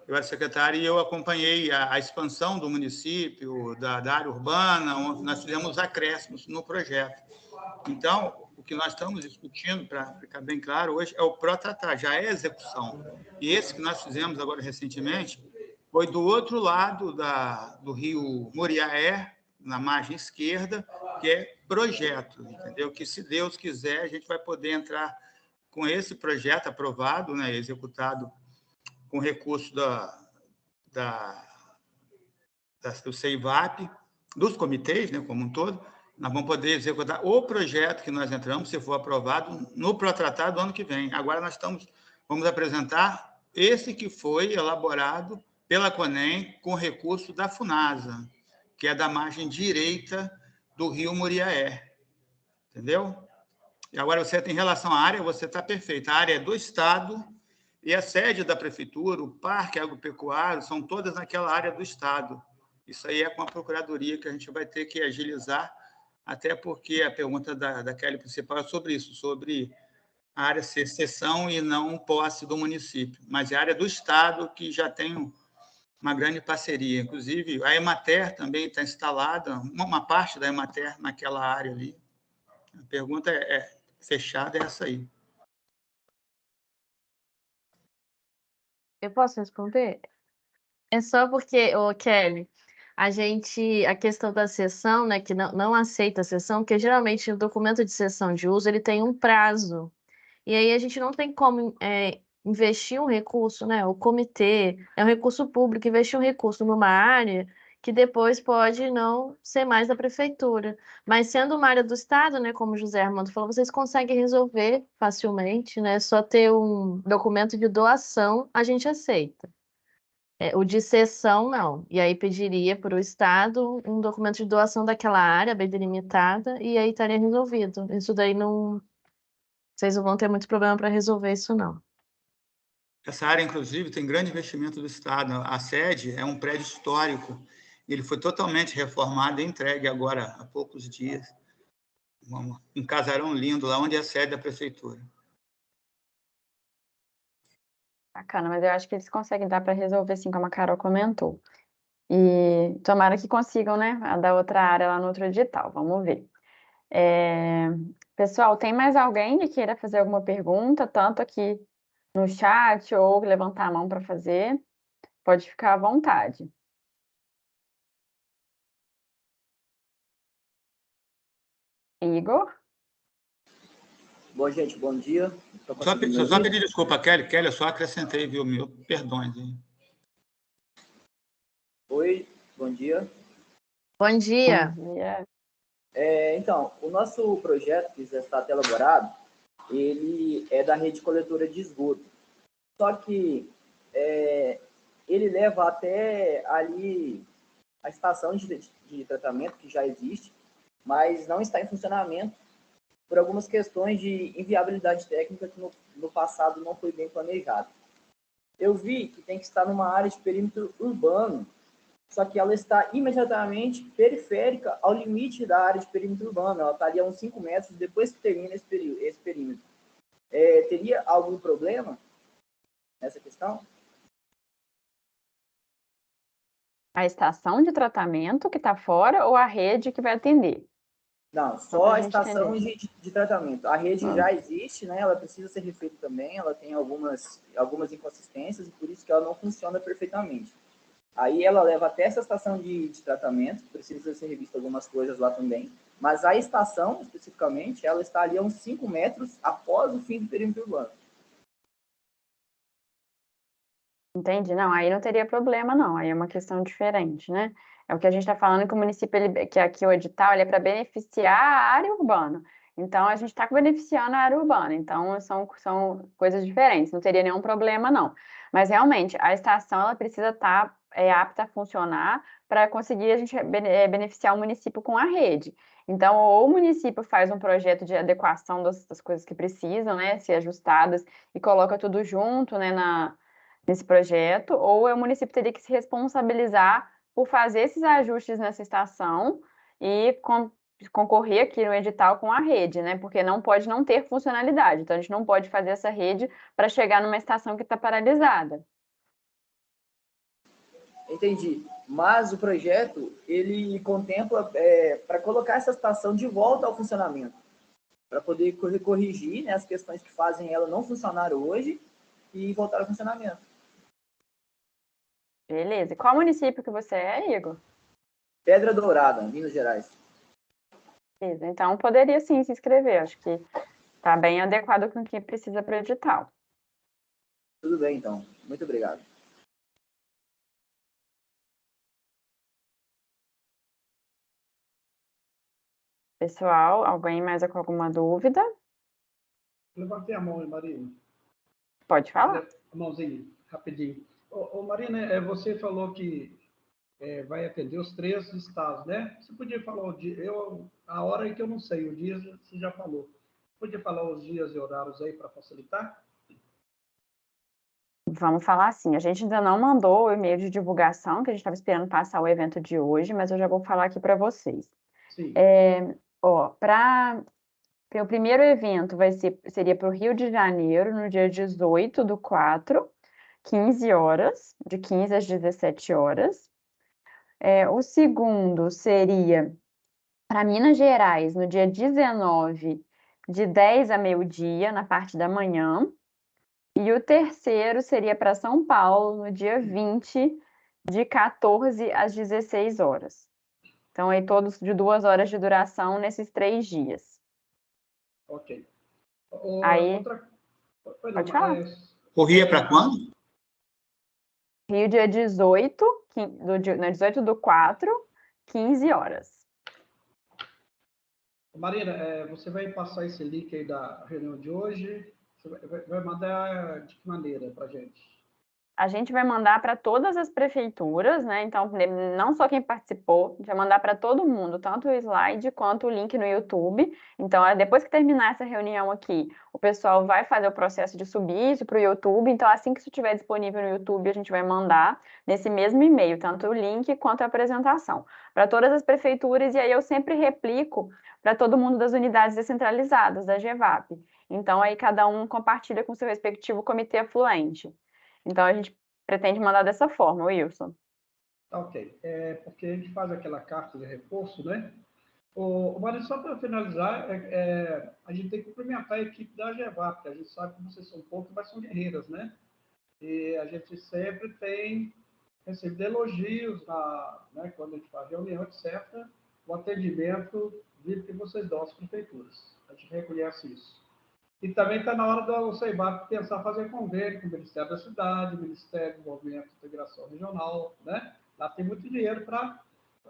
Eu era secretário e eu acompanhei a expansão do município, da área urbana, onde nós fizemos acréscimos no projeto. Então, o que nós estamos discutindo, para ficar bem claro hoje, é o Protratar, já é execução. E esse que nós fizemos agora recentemente foi do outro lado do rio Muriaé, na margem esquerda, que é projeto, entendeu? Que, se Deus quiser, a gente vai poder entrar com esse projeto aprovado, né, executado com recurso do CEIVAP, dos comitês, né, como um todo. Nós vamos poder executar o projeto que nós entramos, se for aprovado, no Protratar do ano que vem. Agora nós vamos apresentar esse que foi elaborado pela CONEM com recurso da FUNASA, que é da margem direita do rio Muriaé. Entendeu? E agora, você tem relação à área, você está perfeito. A área é do Estado e a sede da Prefeitura, o Parque Agropecuário, são todas naquela área do Estado. Isso aí é com a Procuradoria que a gente vai ter que agilizar, até porque a pergunta da Kelly principal é sobre isso, sobre a área ser cessão e não posse do município. Mas é a área do Estado que já tem uma grande parceria. Inclusive, a Emater também está instalada, uma parte da Emater naquela área ali. A pergunta fechada é essa aí. Eu posso responder? É só porque, Kelly, a questão da cessão, né, que não aceita a cessão, porque geralmente o documento de cessão de uso, ele tem um prazo. E aí a gente não tem como investir um recurso, né? O comitê é um recurso público, investir um recurso numa área que depois pode não ser mais da prefeitura. Mas sendo uma área do Estado, né, como o José Armando falou, vocês conseguem resolver facilmente, né? Só ter um documento de doação, a gente aceita. O de cessão, não. E aí pediria para o Estado um documento de doação daquela área bem delimitada, e aí estaria resolvido. Isso daí não. Vocês não vão ter muito problema para resolver isso, não. Essa área, inclusive, tem grande investimento do Estado. A sede é um prédio histórico. Ele foi totalmente reformado e entregue agora, há poucos dias. Um casarão lindo, lá onde é a sede da Prefeitura. Bacana, mas eu acho que eles conseguem dar para resolver, assim, como a Carol comentou. E tomara que consigam, né? A da outra área lá no outro edital. Vamos ver. Pessoal, tem mais alguém que queira fazer alguma pergunta, tanto aqui no chat ou levantar a mão para fazer? Pode ficar à vontade. Igor? Bom, gente, bom dia. Só pedir desculpa, Kelly. Kelly, eu só acrescentei, viu? Meu perdões. Hein? Oi, bom dia. Bom dia. Bom dia. Então, o nosso projeto, que já está até elaborado, ele é da rede coletora de esgoto. Só que ele leva até ali a estação de tratamento, que já existe, mas não está em funcionamento por algumas questões de inviabilidade técnica que no passado não foi bem planejado. Eu vi que tem que estar numa área de perímetro urbano, só que ela está imediatamente periférica ao limite da área de perímetro urbano. Ela estaria a uns 5 metros depois que termina esse perímetro. Teria algum problema nessa questão? A estação de tratamento que está fora ou a rede que vai atender? Não, só a estação de tratamento. A rede já existe, né? Ela precisa ser refeita também, ela tem algumas inconsistências e por isso que ela não funciona perfeitamente. Aí ela leva até essa estação de tratamento, precisa ser revista algumas coisas lá também, mas a estação, especificamente, ela está ali a uns 5 metros após o fim do perímetro urbano. Entendi. Não, aí não teria problema, não. Aí é uma questão diferente, né? É o que a gente está falando, que o município, que aqui o edital, ele é para beneficiar a área urbana. Então, a gente está beneficiando a área urbana, então são coisas diferentes, não teria nenhum problema, não. Mas, realmente, a estação ela precisa estar apta a funcionar para conseguir a gente beneficiar o município com a rede. Então, ou o município faz um projeto de adequação das coisas que precisam, né, ser ajustadas, e coloca tudo junto, né, nesse projeto, ou o município teria que se responsabilizar por fazer esses ajustes nessa estação e concorrer aqui no edital com a rede, né? Porque não pode não ter funcionalidade. Então, a gente não pode fazer essa rede para chegar numa estação que está paralisada. Entendi. Mas o projeto, ele contempla para colocar essa estação de volta ao funcionamento, para poder corrigir, né, as questões que fazem ela não funcionar hoje e voltar ao funcionamento. Beleza. E qual município que você é, Igor? Pedra Dourada, Minas Gerais. Beleza. Então, poderia sim se inscrever. Acho que está bem adequado com o que precisa para o edital. Tudo bem, então. Muito obrigado. Pessoal, alguém mais com alguma dúvida? Levantei a mão, Marina. Pode falar. A mãozinha, rapidinho. Ô, Marina, você falou que vai atender os 3 estados, né? Você podia falar o dia, a hora que eu não sei, o dia você já falou. Podia falar os dias e horários aí para facilitar? Vamos falar assim, a gente ainda não mandou o e-mail de divulgação, que a gente estava esperando passar o evento de hoje, mas eu já vou falar aqui para vocês. Sim. Para o primeiro evento seria para o Rio de Janeiro, no dia 18/4, 15 horas, de 15 às 17 horas. O segundo seria para Minas Gerais, no dia 19, de 10 a meio-dia, na parte da manhã. E o terceiro seria para São Paulo, no dia 20, de 14 às 16 horas. Então, aí todos de 2 horas de duração nesses 3 dias. Ok. Aí, pode falar. Corria para quando? Rio, dia 18, 18/4, 15 horas. Marina, você vai passar esse link aí da reunião de hoje? Você vai mandar de que maneira para a gente? A gente vai mandar para todas as prefeituras, né? Então, não só quem participou, a gente vai mandar para todo mundo, tanto o slide quanto o link no YouTube. Então, depois que terminar essa reunião aqui, o pessoal vai fazer o processo de subir isso para o YouTube. Então, assim que isso estiver disponível no YouTube, a gente vai mandar nesse mesmo e-mail, tanto o link quanto a apresentação, para todas as prefeituras. E aí eu sempre replico para todo mundo das unidades descentralizadas, da GEVAP. Então, aí cada um compartilha com o seu respectivo comitê afluente. Então, a gente pretende mandar dessa forma, Wilson. Ok. Porque a gente faz aquela carta de reforço, né? Mas só para finalizar, a gente tem que cumprimentar a equipe da GEVAP, porque a gente sabe que vocês são poucos, mas são guerreiras, né? E a gente sempre tem recebido elogios né, quando a gente faz reunião, etc. O atendimento vivo que vocês dão às prefeituras. A gente reconhece isso. E também está na hora do CEIVAP pensar fazer convênio com o Ministério da Cidade, o Ministério do Desenvolvimento e Integração Regional, né? Lá tem muito dinheiro para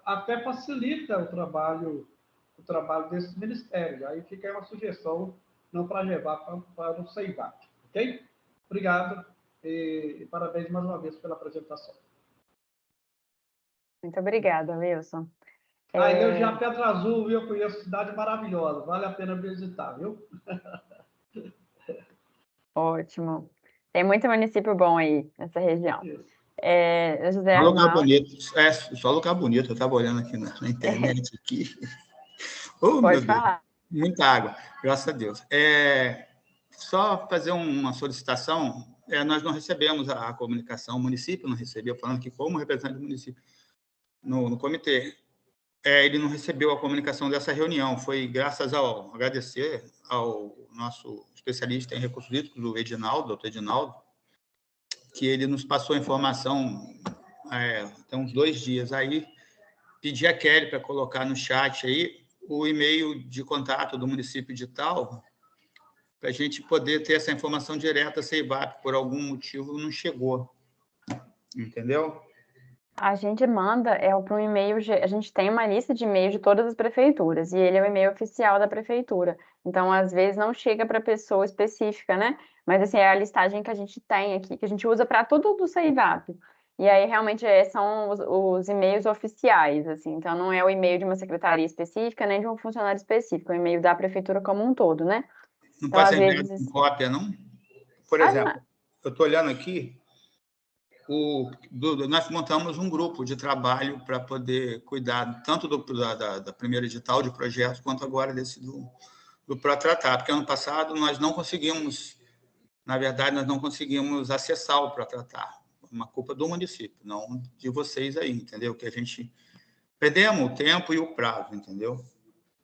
até facilita o trabalho desses ministérios. Aí fica uma sugestão, não para levar para o CEIVAP, ok? Obrigado e parabéns mais uma vez pela apresentação. Muito obrigada, Wilson. Eu já Pedra Azul, viu? Eu conheço cidade maravilhosa, vale a pena visitar, viu? Ótimo. Tem muito município bom aí nessa região. José Só lugar Arnaldo. bonito. Só lugar bonito. Eu estava olhando aqui na internet. Aqui. Oh, Pode falar. Deus. Muita água, graças a Deus. Só fazer uma solicitação. Nós não recebemos a comunicação, o município não recebeu, falando que como representante do município no comitê, ele não recebeu a comunicação dessa reunião. Foi graças ao agradecer ao nosso especialista em recursos hídricos, o Edinaldo, doutor Edinaldo, que ele nos passou a informação tem uns 2 dias aí. Pedi a Kelly para colocar no chat aí o e-mail de contato do município de Talva, para a gente poder ter essa informação direta. A CEIVAP, por algum motivo, não chegou. Entendeu? A gente manda para um e-mail, a gente tem uma lista de e-mails de todas as prefeituras, e ele é o e-mail oficial da prefeitura. Então, às vezes, não chega para pessoa específica, né? Mas, assim, é a listagem que a gente tem aqui, que a gente usa para tudo do CEIVAP. E aí, realmente, são os e-mails oficiais, assim. Então, não é o e-mail de uma secretaria específica, nem de um funcionário específico, é o e-mail da prefeitura como um todo, né? Não Então, pode às ser enviado vezes... com cópia, não? Por exemplo, eu estou olhando aqui, nós montamos um grupo de trabalho para poder cuidar tanto da primeira edital de projetos, quanto agora desse do Protratar, porque ano passado nós não conseguimos, na verdade, nós não conseguimos acessar o Protratar. Uma culpa do município, não de vocês aí, entendeu? Que a gente perdemos o tempo e o prazo, entendeu?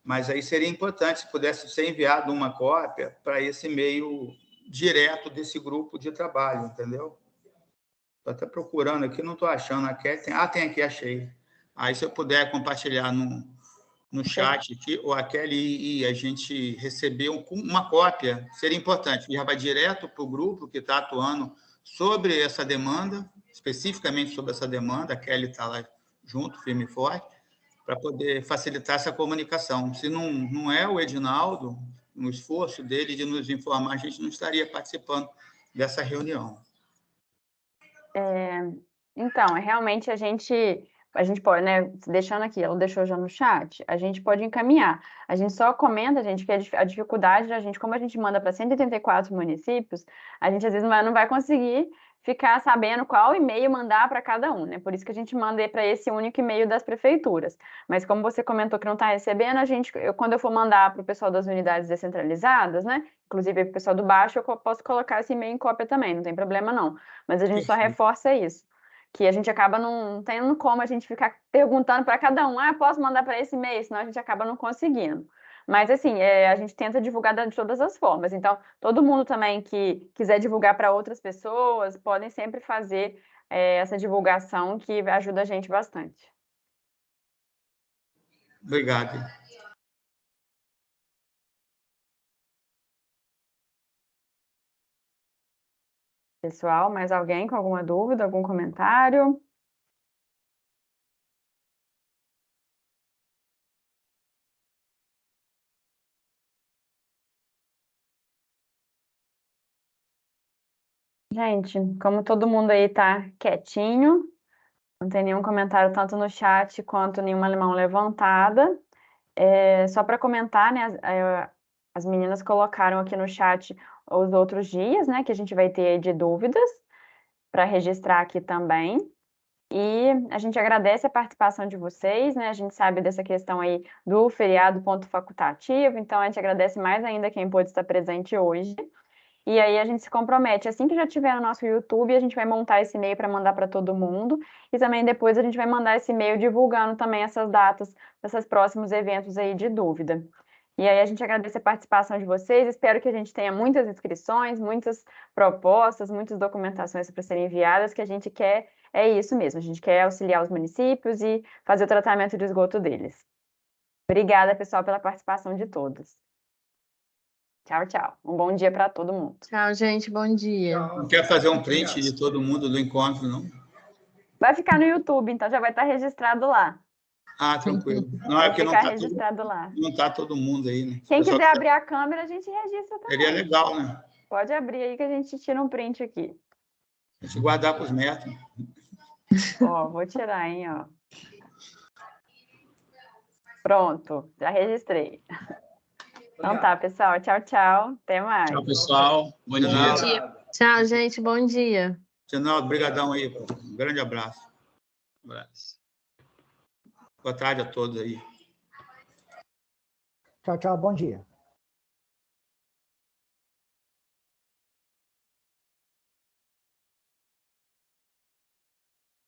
Mas aí seria importante se pudesse ser enviado uma cópia para esse e-mail direto desse grupo de trabalho, entendeu? Estou até procurando aqui, não estou achando. Tem aqui, achei. Aí, se eu puder compartilhar no chat aqui, ou a Kelly e a gente receber uma cópia, seria importante. Já vai direto para o grupo que está atuando sobre essa demanda, especificamente sobre essa demanda. A Kelly está lá junto, firme e forte, para poder facilitar essa comunicação. Se não é o Edinaldo, no esforço dele de nos informar, a gente não estaria participando dessa reunião. Então, realmente a gente pode, né, deixando aqui, ela deixou já no chat, a gente pode encaminhar. A gente só comenta, gente, que a dificuldade da gente, como a gente manda para 184 municípios, a gente às vezes não vai conseguir ficar sabendo qual e-mail mandar para cada um, né? Por isso que a gente manda para esse único e-mail das prefeituras. Mas como você comentou que não está recebendo, quando eu for mandar para o pessoal das unidades descentralizadas, né? Inclusive para o pessoal do baixo, eu posso colocar esse e-mail em cópia também, não tem problema não. Mas a gente só reforça isso, que a gente acaba não tendo como a gente ficar perguntando para cada um, posso mandar para esse e-mail, senão a gente acaba não conseguindo. Mas, assim, a gente tenta divulgar de todas as formas. Então, todo mundo também que quiser divulgar para outras pessoas, podem sempre fazer essa divulgação, que ajuda a gente bastante. Obrigado. Pessoal, mais alguém com alguma dúvida, algum comentário? Gente, como todo mundo aí tá quietinho, não tem nenhum comentário tanto no chat quanto nenhuma mão levantada, só para comentar, né, as meninas colocaram aqui no chat os outros dias, né, que a gente vai ter de dúvidas, para registrar aqui também. E a gente agradece a participação de vocês, né? A gente sabe dessa questão aí do feriado ponto facultativo, então a gente agradece mais ainda quem pôde estar presente hoje. E aí a gente se compromete, assim que já tiver no nosso YouTube, a gente vai montar esse e-mail para mandar para todo mundo, e também depois a gente vai mandar esse e-mail divulgando também essas datas, desses próximos eventos aí de dúvida. E aí a gente agradece a participação de vocês, espero que a gente tenha muitas inscrições, muitas propostas, muitas documentações para serem enviadas, que a gente quer, é isso mesmo, a gente quer auxiliar os municípios e fazer o tratamento de esgoto deles. Obrigada, pessoal, pela participação de todos. Tchau, tchau. Um bom dia para todo mundo. Tchau, gente. Bom dia. Não quer fazer um print de todo mundo do encontro, não? Vai ficar no YouTube, então já vai estar registrado lá. Tranquilo. Não, é porque não está registrado lá. Não está todo mundo aí, né? Quem quiser abrir a câmera, a gente registra também. Seria legal, né? Pode abrir aí que a gente tira um print aqui. A gente guardar para os netos. Ó, vou tirar, hein, ó. Pronto, já registrei. Então tá, pessoal. Tchau, tchau. Até mais. Tchau, pessoal. Bom dia. Tchau, gente. Bom dia. Genaldo, brigadão aí. Um grande abraço. Um abraço. Boa tarde a todos aí. Tchau, tchau. Bom dia.